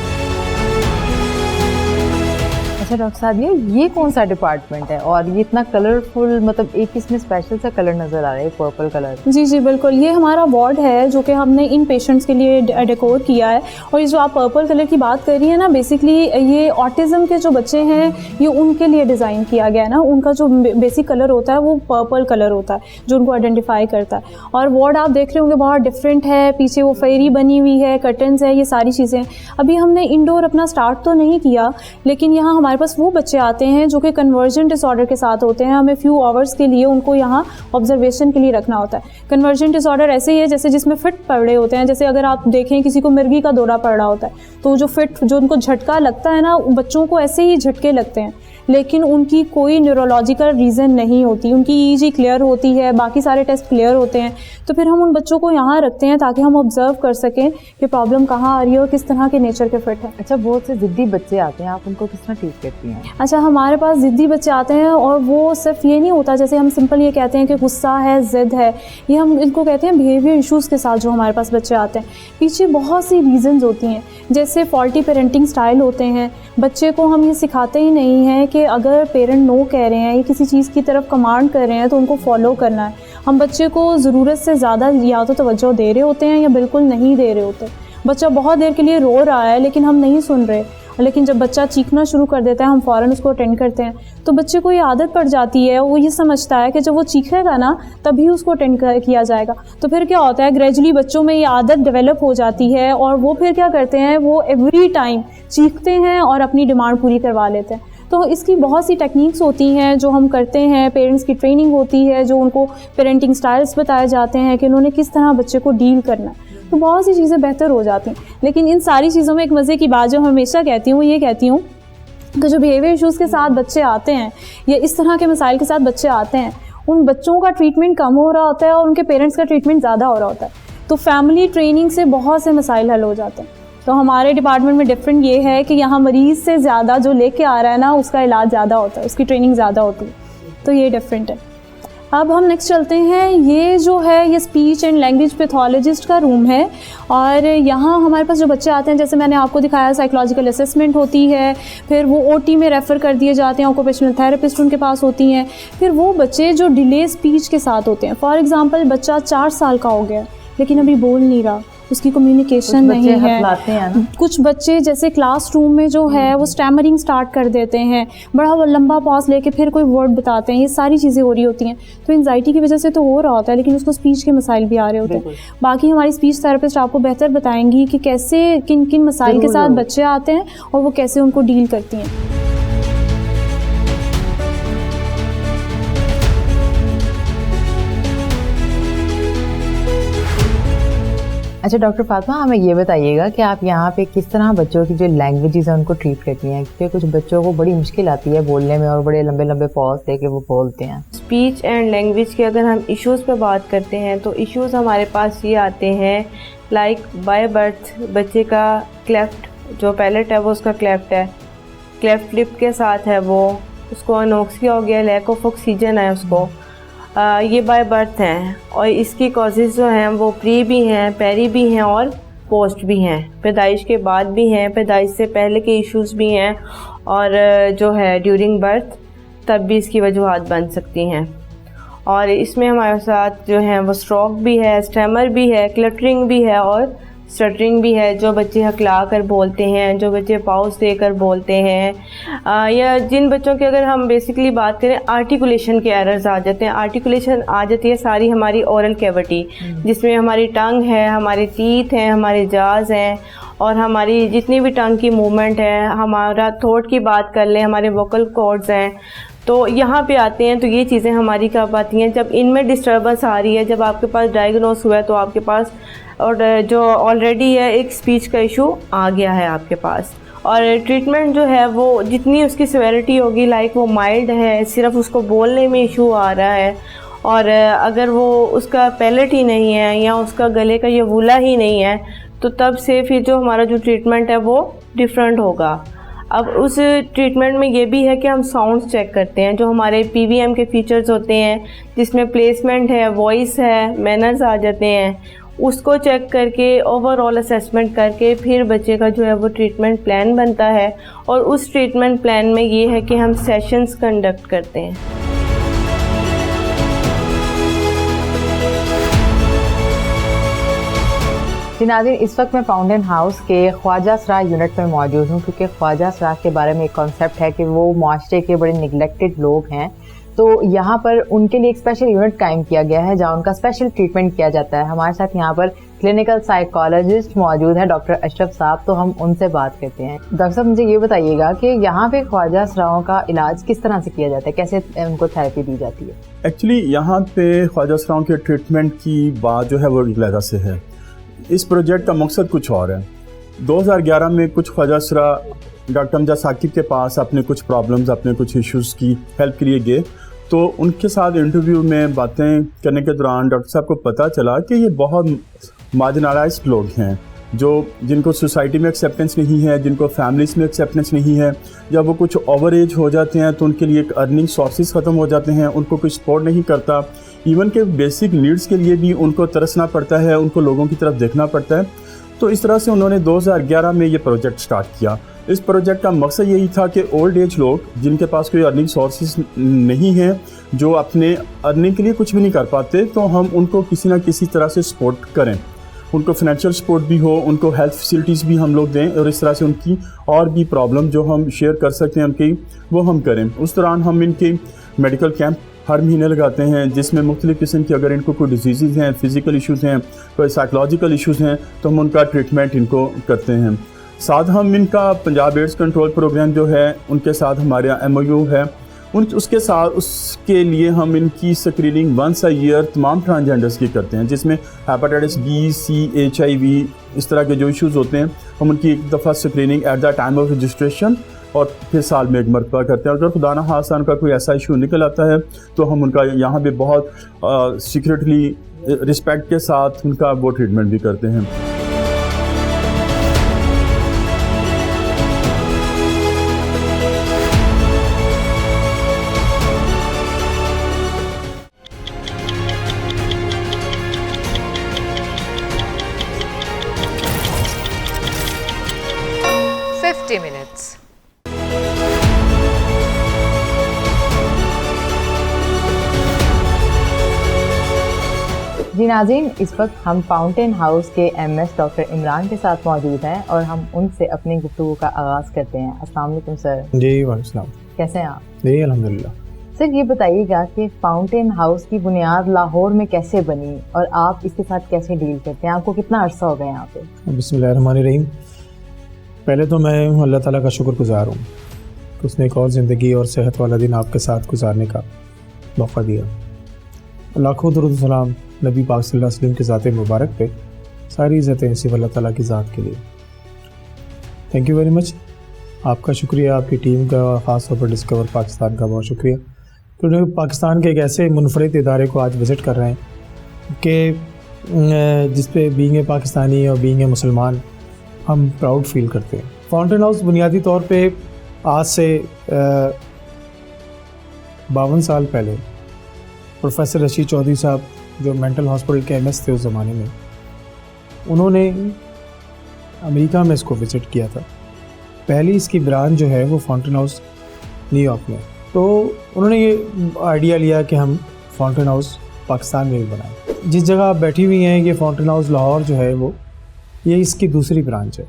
अच्छा डॉक्टर साहब, ये कौन सा डिपार्टमेंट है और ये इतना कलरफुल, मतलब एक इसमें स्पेशल सा कलर नज़र आ रहा है, पर्पल कलर? जी जी बिल्कुल, ये हमारा वार्ड है जो कि हमने इन पेशेंट्स के लिए डेकोर किया है। और ये जो आप पर्पल कलर की बात कर रही हैं ना, बेसिकली ये ऑटिज़म के जो बच्चे हैं ये उनके लिए डिज़ाइन किया गया है ना। उनका जो बेसिक कलर होता है वो पर्पल कलर होता है जो उनको आइडेंटिफाई करता है। और वार्ड आप देख रहे होंगे बहुत डिफरेंट है, पीछे वो फेरी बनी हुई है, कर्टन्स है, ये सारी चीज़ें। अभी हमने इंडोर अपना स्टार्ट तो नहीं किया, लेकिन यहाँ हमारे पास वो बच्चे आते हैं जो कि कन्वर्जन डिसऑर्डर के साथ होते हैं। हमें फ्यू आवर्स के लिए उनको यहाँ ऑब्जर्वेशन के लिए रखना होता है। कन्वर्जन डिसऑर्डर ऐसे ही है जैसे जिसमें फिट पड़ रहे होते हैं। जैसे अगर आप देखें किसी को मिर्गी का दौरा पड़ रहा होता है तो जो उनको झटका लगता है ना, बच्चों को ऐसे ही झटके लगते हैं, लेकिन उनकी कोई न्यूरोलॉजिकल रीज़न नहीं होती। उनकी ईईजी क्लियर होती है, बाकी सारे टेस्ट क्लियर होते हैं। तो फिर हम उन बच्चों को यहाँ रखते हैं ताकि हम ऑब्जर्व कर सकें कि प्रॉब्लम कहाँ आ रही है और किस तरह के नेचर के फिट है। अच्छा, बहुत से ज़िद्दी बच्चे आते हैं, आप उनको किस तरह ट्रीट करती हैं? अच्छा, हमारे पास ज़िद्दी बच्चे आते हैं और वो सिर्फ ये नहीं होता जैसे हम सिंपल ये कहते हैं कि गुस्सा है, ज़िद है, ये हम इनको कहते हैं बिहेवियर इश्यूज़ के साथ जो हमारे पास बच्चे आते हैं। पीछे बहुत सी रीज़न्स होती हैं, जैसे फॉल्टी पेरेंटिंग स्टाइल होते हैं। बच्चे को हम ये सिखाते ही नहीं हैं कि अगर पेरेंट नो कह रहे हैं या किसी चीज़ की तरफ कमांड कर रहे हैं तो उनको फॉलो करना है। हम बच्चे को ज़रूरत से ज़्यादा या तो तवज्जो दे रहे होते हैं या बिल्कुल नहीं दे रहे होते। बच्चा बहुत देर के लिए रो रहा है लेकिन हम नहीं सुन रहे, लेकिन जब बच्चा चीखना शुरू कर देता है हम फ़ौरन उसको अटेंड करते हैं। तो बच्चे को ये आदत पड़ जाती है, वो ये समझता है कि जब वो चीखेगा ना तभी उसको अटेंड किया जाएगा। तो फिर क्या होता है, ग्रेजुअली बच्चों में ये आदत डेवलप हो जाती है और वो फिर क्या करते हैं, वो एवरी टाइम चीखते हैं और अपनी डिमांड पूरी करवा लेते हैं। तो इसकी बहुत सी टेक्निक्स होती हैं जो हम करते हैं। पेरेंट्स की ट्रेनिंग होती है, जो उनको पेरेंटिंग स्टाइल्स बताए जाते हैं कि उन्होंने किस तरह बच्चे को डील करना है। तो बहुत सी चीज़ें बेहतर हो जाती हैं। लेकिन इन सारी चीज़ों में एक मज़े की बात जो हमेशा कहती हूँ, ये कहती हूँ कि जो बिहेवियर इशूज़ के साथ बच्चे आते हैं या इस तरह के मसाइल के साथ बच्चे आते हैं, उन बच्चों का ट्रीटमेंट कम हो रहा होता है और उनके पेरेंट्स का ट्रीटमेंट ज़्यादा हो रहा होता है। तो फैमिली ट्रेनिंग से बहुत से मसाइल हल हो जाते हैं। तो हमारे डिपार्टमेंट में डिफरेंट ये है कि यहाँ मरीज़ से ज़्यादा जो लेके आ रहा है ना, उसका इलाज ज़्यादा होता है, उसकी ट्रेनिंग ज़्यादा होती है। तो ये डिफरेंट है। अब हम नेक्स्ट चलते हैं। ये जो है ये स्पीच एंड लैंग्वेज पैथोलॉजिस्ट का रूम है और यहाँ हमारे पास जो बच्चे आते हैं, जैसे मैंने आपको दिखाया, साइकोलॉजिकल असेसमेंट होती है, फिर वो ओटी में रेफ़र कर दिए जाते हैं, ऑक्यूपेशनल थेरेपिस्ट उनके पास होती हैं। फिर वो बच्चे जो डिले स्पीच के साथ होते हैं, फॉर एग्ज़ाम्पल बच्चा 4 साल का हो गया लेकिन अभी बोल नहीं रहा, उसकी कम्युनिकेशन नहीं है। कुछ बच्चे जैसे क्लासरूम में जो है वो स्टैमरिंग स्टार्ट कर देते हैं, बड़ा लंबा पॉज लेके फिर कोई वर्ड बताते हैं, ये सारी चीज़ें हो रही होती हैं। तो एंजाइटी की वजह से तो हो रहा होता है लेकिन उसको स्पीच के मसाइल भी आ रहे होते हैं। बाकी हमारी स्पीच थेरेपिस्ट आपको बेहतर बताएंगी कि कैसे किन किन मसाइल के साथ बच्चे आते हैं और वो कैसे उनको डील करती हैं। अच्छा डॉक्टर फातिमा, हमें ये बताइएगा कि आप यहाँ पे किस तरह बच्चों की जो लैंग्वेजेस हैं उनको ट्रीट करती हैं, क्योंकि कुछ बच्चों को बड़ी मुश्किल आती है बोलने में और बड़े लंबे लंबे पॉज देके वो बोलते हैं। स्पीच एंड लैंग्वेज की अगर हम इश्यूज़ पे बात करते हैं तो इश्यूज़ हमारे पास ये आते हैं, लाइक बाय बर्थ बच्चे का क्लेफ्ट जो पैलेट है वो उसका क्लेफ्ट है, क्लेफ्ट लिप के साथ है, वो उसको अनोक्सिया हो गया, लैक ऑफ ऑक्सीजन है उसको, ये बाय बर्थ हैं। और इसकी कॉजेज़ जो हैं वो प्री भी हैं, पेरी भी हैं और पोस्ट भी हैं, पैदाइश के बाद भी हैं, पैदाइश से पहले के इश्यूज़ भी हैं और जो है ड्यूरिंग बर्थ तब भी इसकी वजूहात बन सकती हैं। और इसमें हमारे साथ जो है वो स्ट्रोक भी है, स्टैमर भी है, क्लटरिंग भी है और स्टटरिंग भी है। जो बच्चे हकला कर बोलते हैं, जो बच्चे पाउज देकर बोलते हैं, या जिन बच्चों की अगर हम बेसिकली बात करें आर्टिकुलेशन के एरर्स आ जाते हैं। आर्टिकुलेशन आ जाती है सारी हमारी ओरल कैविटी, जिसमें हमारी टंग है, हमारे टीथ हैं, हमारे जाज़ हैं और हमारी जितनी भी टंग की मूवमेंट है, हमारा थ्रोट की बात कर लें, हमारे वोकल कॉर्ड्स हैं, तो यहाँ पे आते हैं। तो ये चीज़ें हमारी कब आती हैं, जब इनमें डिस्टर्बेंस आ रही है, जब आपके पास डायग्नोस हुआ है तो आपके पास और जो ऑलरेडी है एक स्पीच का इशू आ गया है आपके पास। और ट्रीटमेंट जो है वो जितनी उसकी सिवियरिटी होगी, लाइक वो माइल्ड है, सिर्फ उसको बोलने में इशू आ रहा है, और अगर वो उसका पैलेट ही नहीं है या उसका गले का ये वूला ही नहीं है, तो तब से फिर जो हमारा जो ट्रीटमेंट है वो डिफरेंट होगा। अब उस ट्रीटमेंट में ये भी है कि हम साउंड्स चेक करते हैं, जो हमारे पीवीएम के फीचर्स होते हैं जिसमें प्लेसमेंट है, वॉइस है, मैनर्स आ जाते हैं, उसको चेक करके ओवरऑल असेसमेंट करके फिर बच्चे का जो है वो ट्रीटमेंट प्लान बनता है और उस ट्रीटमेंट प्लान में ये है कि हम सेशंस कंडक्ट करते हैं। जी नाज़रीन, इस वक्त मैं फाउंटेन हाउस के ख्वाजा सराय यूनिट में मौजूद हूँ, क्योंकि ख्वाजा सराय के बारे में एक कॉन्सेप्ट है कि वो माशरे के बड़े निगलेक्टेड लोग हैं। तो यहाँ पर उनके लिए एक स्पेशल यूनिट कायम किया गया है जहाँ उनका स्पेशल ट्रीटमेंट किया जाता है। हमारे साथ यहाँ पर क्लिनिकल साइकोलॉजिस्ट मौजूद है डॉक्टर अशरफ साहब, तो हम उनसे बात करते हैं। डॉक्टर साहब, मुझे ये बताइएगा कि यहाँ पे ख्वाजा सरायों का इलाज किस तरह से किया जाता है, कैसे उनको थेरेपी दी जाती है? एक्चुअली यहाँ पे ख्वाजा सरायों के ट्रीटमेंट की बात जो है वो अलग से है। इस प्रोजेक्ट का मकसद कुछ और है। 2011 में कुछ ख्वाजा सरा डॉक्टर हमजा साकिब के पास अपने कुछ प्रॉब्लम्स, अपने कुछ इश्यूज़ की हेल्प के लिए गए। तो उनके साथ इंटरव्यू में बातें करने के दौरान डॉक्टर साहब को पता चला कि ये बहुत मार्जिनलाइज्ड लोग हैं, जिनको सोसाइटी में एक्सेप्टेंस नहीं है, जिनको फैमिलीज़ में एक्सेप्टेंस नहीं है। जब वो कुछ ओवर एज हो जाते हैं तो उनके लिए अर्निंग सोर्सेज ख़त्म हो जाते हैं, उनको कोई सपोर्ट नहीं करता। इवन के बेसिक नीड्स के लिए भी उनको तरसना पड़ता है, उनको लोगों की तरफ देखना पड़ता है। तो इस तरह से उन्होंने 2011 में ये प्रोजेक्ट स्टार्ट किया। इस प्रोजेक्ट का मकसद यही था कि ओल्ड एज लोग जिनके पास कोई अर्निंग सोर्सेज नहीं है, जो अपने अर्निंग के लिए कुछ भी नहीं कर पाते, तो हम उनको किसी ना किसी तरह से सपोर्ट करें। उनको फाइनेंशियल सपोर्ट भी हो, उनको हेल्थ फैसिलिटीज़ भी हम लोग दें, और इस तरह से उनकी और भी प्रॉब्लम जो हम शेयर कर सकते हैं उनकी, वो हम करें। उस दौरान हम इनके मेडिकल कैंप हर महीने लगाते हैं, जिसमें मुख्तलिफ़ किस्म की, अगर इनको कोई डिजीज़ हैं, फिज़िकल इश्यूज़ हैं, कोई साइकोलॉजिकल इश्यूज़ हैं, तो हम उनका ट्रीटमेंट इनको करते हैं। साथ हम इनका पंजाब एड्स कंट्रोल प्रोग्राम जो है उनके साथ हमारे MOU है, उसके लिए हम इनकी स्क्रीनिंग वंस अ ईयर तमाम ट्रांसजेंडर्स की करते हैं, जिसमें हेपेटाइटिस B, C, HIV इस तरह के जो इश्यूज़ होते हैं, हम उनकी एक दफ़ा screening at the time of registration और फिर साल में एक मरतबा करते हैं। अगर खुदा न खास्ता उनका कोई ऐसा इशू निकल आता है तो हम उनका यहाँ पे बहुत सीक्रेटली रिस्पेक्ट के साथ उनका वो ट्रीटमेंट भी करते हैं। मिनट्स। जी नाज़रीन, इस वक्त हम फाउंटेन हाउस के MS डॉक्टर इमरान के साथ मौजूद हैं और हम उनसे अपनी गुफ्तगू का आगाज़ करते हैं। अस्सलाम वालेकुम सर। जी वालेकुम। कैसे हैं आप? जी अल्हम्दुलिल्लाह। सर ये बताइएगा कि फाउंटेन हाउस की बुनियाद लाहौर में कैसे बनी और आप इसके साथ कैसे डील करते हैं? आपको कितना अरसा हो गया यहाँ पे? बिस्मिल्लाहिर्रहमानिर्रहीम। पहले तो मैं अल्लाह ताला का शुक्रगुज़ार हूँ कि उसने एक और ज़िंदगी और सेहत वाला दिन आपके साथ गुजारने का मौका दिया। लाखों दुरूद सलाम नबी पाक सल्लल्लाहु अलैहि वसल्लम के ज़ात मुबारक पे, सारी इज़्ज़तें सिर्फ़ अल्लाह ताला की ज़ात के लिए। Thank you very much. आपका शुक्रिया, आपकी टीम का, ख़ास तौर पर डिस्कवर पाकिस्तान का बहुत शुक्रिया, क्योंकि पाकिस्तान के एक ऐसे मुनफरिद इदारे को आज विज़िट कर रहे हैं कि जिस पे बीइंग ए पाकिस्तानी और बीइंग ए मुसलमान हम प्राउड फील करते हैं। फाउंटेन हाउस बुनियादी तौर पे आज से 52 साल पहले प्रोफेसर रशीद चौधरी साहब, जो मेंटल हॉस्पिटल के MS थे उस ज़माने में, उन्होंने अमेरिका में इसको विज़िट किया था। पहली इसकी ब्रांच जो है वो फाउंटेन हाउस न्यूयॉर्क में। तो उन्होंने ये आइडिया लिया कि हम फाउंटेन हाउस पाकिस्तान में भी बनाएं। जिस जगह आप बैठी हुई हैं, ये फाउंटेन हाउस लाहौर जो है वो, ये इसकी दूसरी ब्रांच है।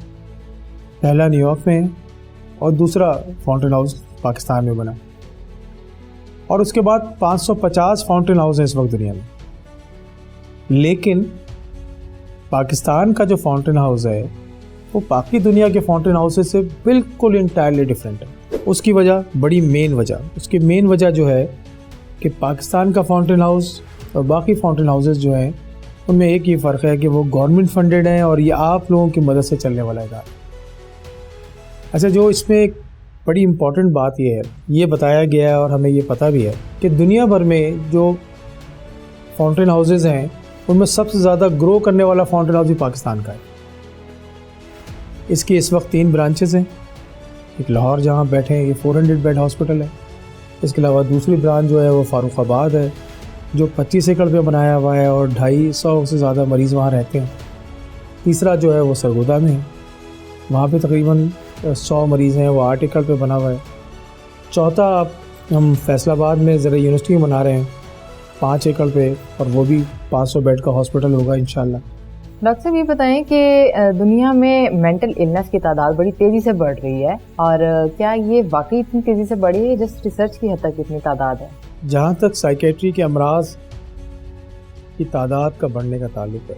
पहला न्यूयॉर्क में है और दूसरा फाउंटेन हाउस पाकिस्तान में बना, और उसके बाद 550 फाउंटेन हाउस हैं इस वक्त दुनिया में। लेकिन पाकिस्तान का जो फाउंटेन हाउस है वो बाकी दुनिया के फाउंटेन हाउसेस से बिल्कुल इंटायरली डिफरेंट है। उसकी वजह, बड़ी उसकी मेन वजह जो है कि पाकिस्तान का फाउंटेन हाउस और बाकी फाउंटेन हाउसेस जो हैं उनमें एक ही फ़र्क है कि वो गवर्नमेंट फंडेड हैं और ये आप लोगों की मदद से चलने वाला है। अच्छा, जो इसमें एक बड़ी इम्पॉर्टेंट बात ये है, ये बताया गया है और हमें ये पता भी है कि दुनिया भर में जो फाउंटेन हाउसेस हैं उनमें सबसे ज़्यादा ग्रो करने वाला फाउंटेन हाउस भी पाकिस्तान का है। इसकी इस वक्त 3 ब्रांचेस हैं। एक लाहौर जहाँ बैठे हैं, ये 400 बेड हॉस्पिटल है। इसके अलावा दूसरी ब्रांच जो है वो फारुखाबाद है, जो 25 एकड़ पे बनाया हुआ है और 250 से ज़्यादा मरीज़ वहाँ रहते हैं। तीसरा जो है वो सरगोदा में है, वहाँ पे तकरीबन 100 मरीज़ हैं, वो 8 एकड़ पे बना हुआ है। चौथा हम फैसलाबाद में ज़रा यूनिवर्सिटी में बना रहे हैं 5 एकड़ पे, और वो भी 500 बेड का हॉस्पिटल होगा इंशाल्लाह। डॉक्टर साहब ये बताएं कि दुनिया में मेंटल इलनेस की तादाद बड़ी तेज़ी से बढ़ रही है, और क्या ये वाकई इतनी तेज़ी से बढ़ी है, जस्ट रिसर्च की हद तक इतनी तादाद है? जहाँ तक साइकेट्री के अमराज की तादाद का बढ़ने का ताल्लुक है,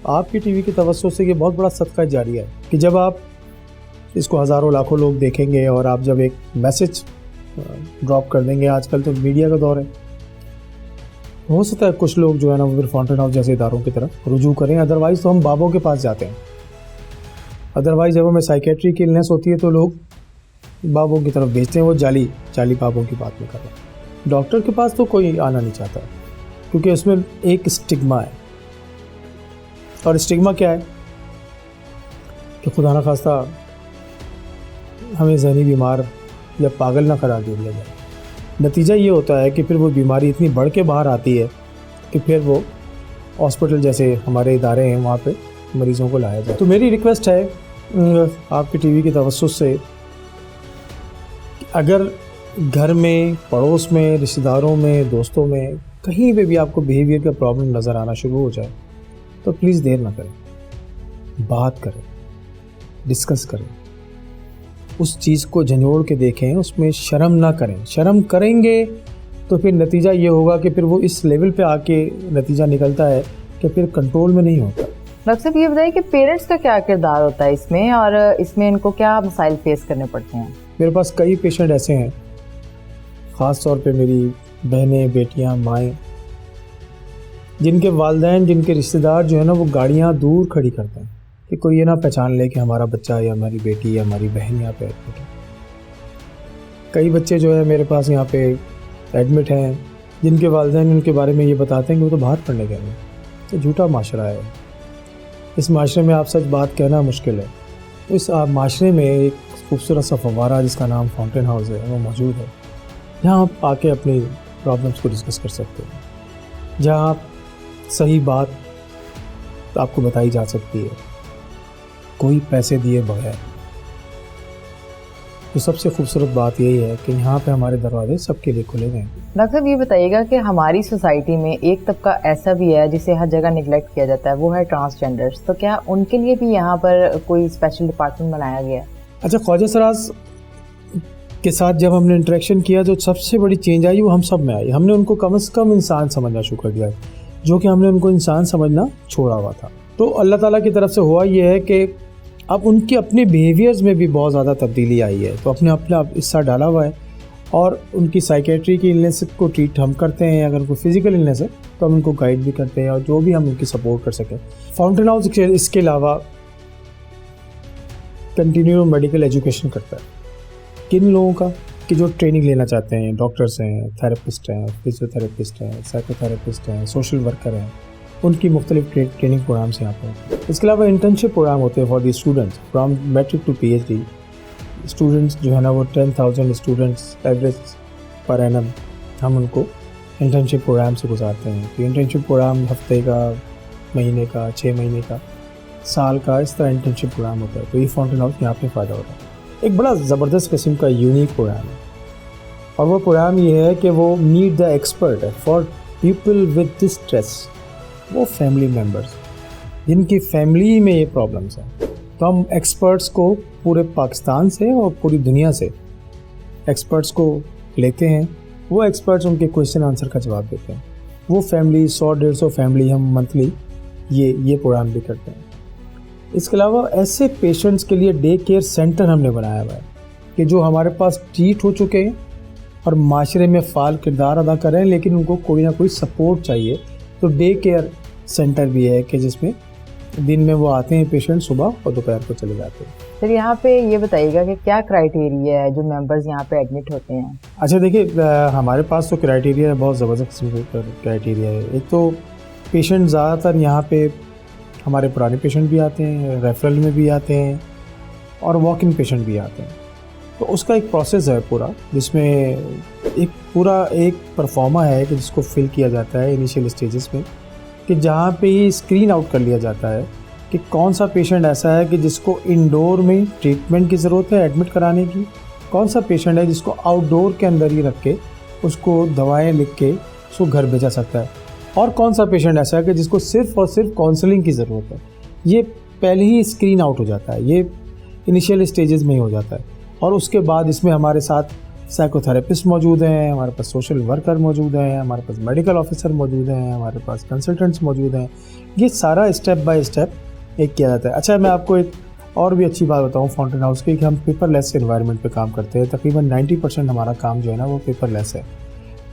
आपकी टीवी की तवज्जो से ये बहुत बड़ा सदका जारी है कि जब आप इसको हज़ारों लाखों लोग देखेंगे और आप जब एक मैसेज ड्रॉप कर देंगे, आजकल तो मीडिया का दौर है, हो सकता है कुछ लोग जो है ना वो फिर फाउंटेन हाउस जैसे इदारों की तरफ रुजू करें, अदरवाइज़ तो हम बाबों के पास जाते हैं। अदरवाइज़ जब हमें साइकेट्री की इलनेस होती है तो लोग बाबों की तरफ भेजते हैं, वो जाली बाबों की बात में कर रहे हैं। डॉक्टर के पास तो कोई आना नहीं चाहता, क्योंकि उसमें एक स्टिग्मा है, और स्टिग्मा क्या है कि खुदा न खास्ता हमें ज़हनी बीमार या पागल ना करार दे दिया जाए। नतीजा ये होता है कि फिर वो बीमारी इतनी बढ़ के बाहर आती है कि फिर वो हॉस्पिटल जैसे हमारे इदारे हैं वहाँ पे मरीज़ों को लाया जाए। तो मेरी रिक्वेस्ट है आपकी टीवी की तवज्जो से, अगर घर में, पड़ोस में, रिश्तेदारों में, दोस्तों में, कहीं पे भी आपको बिहेवियर का प्रॉब्लम नज़र आना शुरू हो जाए तो प्लीज़ देर ना करें, बात करें, डिस्कस करें, उस चीज़ को झंझोड़ के देखें, उसमें शर्म ना करें। शर्म करेंगे तो फिर नतीजा ये होगा कि फिर वो इस लेवल पे आके नतीजा निकलता है कि फिर कंट्रोल में नहीं होता। डॉक्टर साहब ये बताइए कि पेरेंट्स का क्या किरदार होता है इसमें, और इसमें इनको क्या मसाइल फेस करने पड़ते हैं? मेरे पास कई पेशेंट ऐसे हैं, ख़ास तौर पे मेरी बहनें, बेटियां, माएँ, जिनके वालिदैन, जिनके रिश्तेदार जो है ना वो गाड़ियाँ दूर खड़ी करते हैं कि कोई ये ना पहचान ले कि हमारा बच्चा या हमारी बेटी या हमारी बहन यहाँ पे एडमिट है। कई बच्चे जो है मेरे पास यहाँ पे एडमिट हैं, जिनके वालिदैन उनके बारे में ये बताते हैं कि वो तो बाहर पढ़ने गए हैं। तो झूठा माशरा है, इस माशरे में आप सच बात कहना मुश्किल है। तो इस माशरे में एक खूबसूरत सा फव्वारा जिसका नाम फाउंटेन हाउस है वो मौजूद है, जहाँ आप आके अपनी प्रॉब्लम्स को डिस्कस कर सकते हैं, जहाँ आप सही बात आपको बताई जा सकती है, कोई पैसे दिए बगैर। तो सबसे खूबसूरत बात यही है कि यहाँ पे हमारे दरवाजे सबके लिए खुले हुए हैं। डॉक्टर साहब ये बताइएगा कि हमारी सोसाइटी में एक तबका ऐसा भी है जिसे हर जगह निगलेक्ट किया जाता है, वो है ट्रांसजेंडर्स। तो क्या उनके लिए भी यहाँ पर कोई स्पेशल डिपार्टमेंट बनाया गया है? अच्छा, ख्वाजा सराज के साथ जब हमने इंटरेक्शन किया तो सबसे बड़ी चेंज आई वो हम सब में आई। हमने उनको कम से कम इंसान समझना शुरू कर दिया, जो कि हमने उनको इंसान समझना छोड़ा हुआ था। तो अल्लाह ताला की तरफ से हुआ ये है कि अब उनके अपने बिहेवियर्स में भी बहुत ज़्यादा तब्दीली आई है। तो अपने अपना हिस्सा डाला हुआ है, और उनकी साइकेट्री की इलनेस को ट्रीट हम करते हैं। अगर उनको फिजिकल इलनेस है तो हम उनको गाइड भी करते हैं, और जो भी हम उनकी सपोर्ट कर सकें। फाउंटेन हाउस इसके अलावा कंटिन्यू मेडिकल एजुकेशन करता है किन लोगों का कि जो ट्रेनिंग लेना चाहते हैं, डॉक्टर्स हैं, थेरेपिस्ट हैं, फिजियोथेरेपिस्ट हैं, साइकोथेरेपिस्ट हैं, सोशल वर्कर हैं, उनकी मुख्तलिफ ट्रेनिंग प्रोग्राम्स यहाँ पर। इसके अलावा इंटर्नशिप प्रोग्राम होते हैं for the students from matric to PhD। Students जो है ना वो 10,000 स्टूडेंट्स एवरेज पर एनम हम उनको इंटर्नशिप प्रोग्राम से गुजारते हैं। तो इंटर्नशिप प्रोग्राम हफ्ते का, महीने का, 6 महीने का, साल का, इस तरह इंटर्नशिप प्रोग्राम होता है। तो ये फाउंटेन हाउस यहाँ पे फ़ायदा होता है। एक बड़ा ज़बरदस्त किस्म का यूनिक प्रोग्राम है, और वो प्रोग्राम ये है कि वो meet the expert for people with distress. वो फैमिली मेम्बर्स जिनकी फैमिली में ये प्रॉब्लम्स हैं, तो हम एक्सपर्ट्स को पूरे पाकिस्तान से और पूरी दुनिया से एक्सपर्ट्स को लेते हैं। वो एक्सपर्ट्स उनके क्वेश्चन आंसर का जवाब देते हैं। वो फैमिली 100-150 फैमिली हम मंथली ये प्रोग्राम भी करते हैं। इसके अलावा ऐसे पेशेंट्स के लिए डे केयर सेंटर हमने बनाया हुआ है कि जो हमारे पास ट्रीट हो चुके हैं और माशरे में फ़ाल किरदार अदा कर रहे हैं, लेकिन उनको कोई ना कोई सपोर्ट चाहिए। तो डे केयर सेंटर भी है कि जिसमें दिन में वो आते हैं पेशेंट, सुबह और दोपहर को चले जाते हैं। फिर यहाँ पे ये बताइएगा कि क्या क्राइटेरिया है जो मेंबर्स यहाँ पे एडमिट होते हैं? अच्छा देखिए, हमारे पास तो क्राइटेरिया है, बहुत ज़बरदस्त किस्म का क्राइटेरिया है। एक तो पेशेंट ज़्यादातर यहाँ पे हमारे पुराने पेशेंट भी आते हैं, रेफरल में भी आते हैं, और वॉक इन पेशेंट भी आते हैं। तो उसका एक प्रोसेस है पूरा, जिसमें एक पूरा एक परफॉर्मा है कि जिसको फिल किया जाता है इनिशियल स्टेजेस में, कि जहाँ पे ही स्क्रीन आउट कर लिया जाता है कि कौन सा पेशेंट ऐसा है कि जिसको इंडोर में ट्रीटमेंट की ज़रूरत है एडमिट कराने की, कौन सा पेशेंट है जिसको आउटडोर के अंदर ही रख के उसको दवाएं लिख के उसको घर भेजा सकता है, और कौन सा पेशेंट ऐसा है कि जिसको सिर्फ और सिर्फ काउंसलिंग की ज़रूरत है। ये पहले ही स्क्रीन आउट हो जाता है, ये इनिशियल स्टेजेस में ही हो जाता है। और उसके बाद इसमें हमारे साथ साइकोथेरेपिस्ट मौजूद हैं, हमारे पास सोशल वर्कर मौजूद हैं, हमारे पास मेडिकल ऑफिसर मौजूद हैं, हमारे पास कंसल्टेंट्स मौजूद हैं। ये सारा स्टेप बाय स्टेप एक किया जाता है। अच्छा, मैं आपको एक और भी अच्छी बात बताऊँ फाउंटेन हाउस की, कि हम पेपरलेस एनवायरनमेंट पे काम करते हैं। तकरीबन 90% हमारा काम जो है ना वो पेपरलेस है,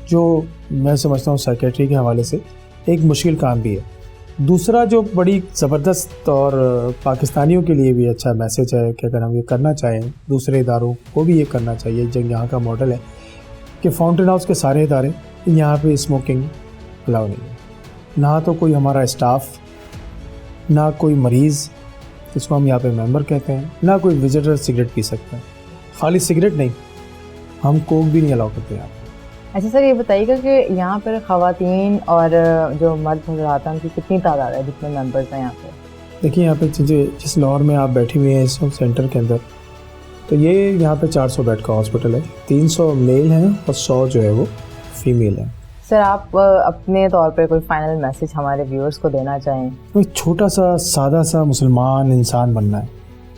जो मैं समझता हूँ साइकेट्री के हवाले से एक मुश्किल काम भी है। दूसरा जो बड़ी ज़बरदस्त और पाकिस्तानियों के लिए भी अच्छा मैसेज है कि अगर हम ये करना चाहें, दूसरे इदारों को भी ये करना चाहिए, जो यहाँ का मॉडल है कि फाउंटेन हाउस के सारे इदारे यहाँ पे स्मोकिंग अलाउ नहीं है। ना तो कोई हमारा स्टाफ, ना कोई मरीज़ जिसको हम यहाँ पे मेंबर कहते हैं, ना कोई विजिटर सिगरेट पी सकता है। खाली सिगरेट नहीं, हम कोक भी नहीं अलाउ करते यहाँ। अच्छा सर, ये बताइएगा कि यहाँ पर ख़वातीन और जो मर्द हज़रात हैं उनकी कितनी तादाद है, जितने मेंबर्स हैं यहाँ पे? देखिए, यहाँ पे जिस लाहौर में आप बैठी हुई हैं इस सेंटर के अंदर, तो ये यहाँ पे 400 बेड का हॉस्पिटल है। 300 मेल हैं और 100 जो है वो फीमेल हैं। सर, आप अपने तौर पर कोई फाइनल मैसेज हमारे व्यूअर्स को देना चाहें? तो एक छोटा सा सादा सा मुसलमान इंसान बनना है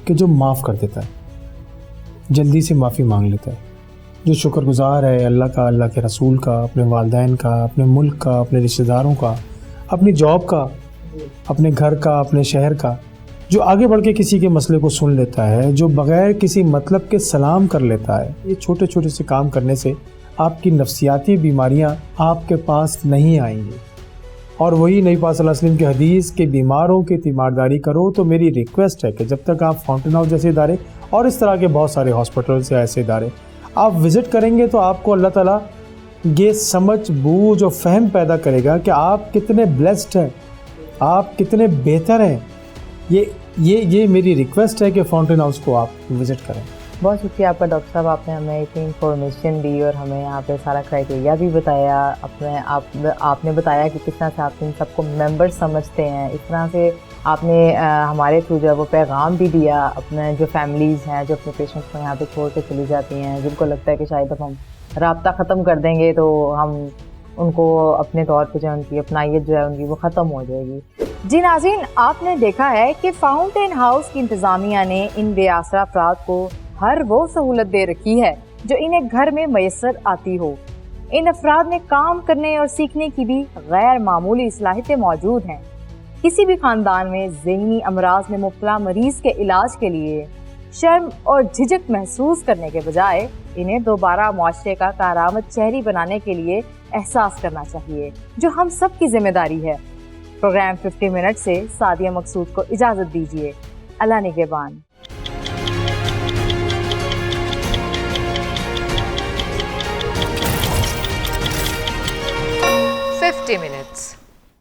कि जो माफ़ कर देता है, जल्दी से माफ़ी मांग लेता है, जो शुक्रगुज़ार है अल्लाह का, अल्लाह के रसूल का, अपने वालिदैन का, अपने मुल्क का, अपने रिश्तेदारों का, अपनी जॉब का, अपने घर का, अपने शहर का, जो आगे बढ़ के किसी के मसले को सुन लेता है, जो बग़ैर किसी मतलब के सलाम कर लेता है। ये छोटे छोटे से काम करने से आपकी नफ्सियाती बीमारियां आपके पास नहीं आएंगी। और वही नबी पाक सल्लल्लाहु अलैहि वसल्लम की हदीस के बीमारों की तीमारदारी करो। तो मेरी रिक्वेस्ट है कि जब तक आप फाउंटेन हाउस जैसे इदारे और इस तरह के बहुत सारे हॉस्पिटल्स या ऐसे इदारे आप विज़िट करेंगे तो आपको अल्लाह ताला ये समझ, बूझ और फहम पैदा करेगा कि आप कितने ब्लेस्ड हैं, आप कितने बेहतर हैं। ये मेरी रिक्वेस्ट है कि फाउंटेन हाउस को आप विज़िट करें। बहुत शुक्रिया आपका डॉक्टर साहब, आपने हमें इतनी इन्फॉर्मेशन दी और हमें यहाँ पे सारा क्राइटेरिया भी बताया। आपने बताया कि किस तरह से आप इन सबको मेंबर समझते हैं। इस तरह से आपने हमारे थ्रू जो है वो पैगाम भी दिया अपने जो फैमिलीज़ हैं जो अपने पेशेंट्स को यहाँ पे छोड़ के चली जाती हैं, जिनको लगता है कि शायद अब हम राब्ता ख़त्म कर देंगे तो हम उनको अपने तौर पे जो है उनकी अपनाइयत जो है उनकी वो ख़त्म हो जाएगी। जी नाज़रीन, आपने देखा है कि फाउंटेन हाउस की इंतज़ामिया ने इन बेआसरा अफराद को हर वो सहूलत दे रखी है जो इन्हें घर में मैसर आती हो। इन अफराद में काम करने और सीखने की भी गैर मामूली सलाहियतें मौजूद हैं। किसी भी खानदान में ज़हनी अमराज में मुब्तला मरीज के इलाज के लिए शर्म और झिझक महसूस करने के बजाय इन्हें दोबारा मुआशरे का कारामद शहरी बनाने के लिए एहसास करना चाहिए, जो हम सब की जिम्मेदारी है। प्रोग्राम 50 मिनट से सादिया मकसूद को इजाज़त दीजिए। अल्लाह निगहबान।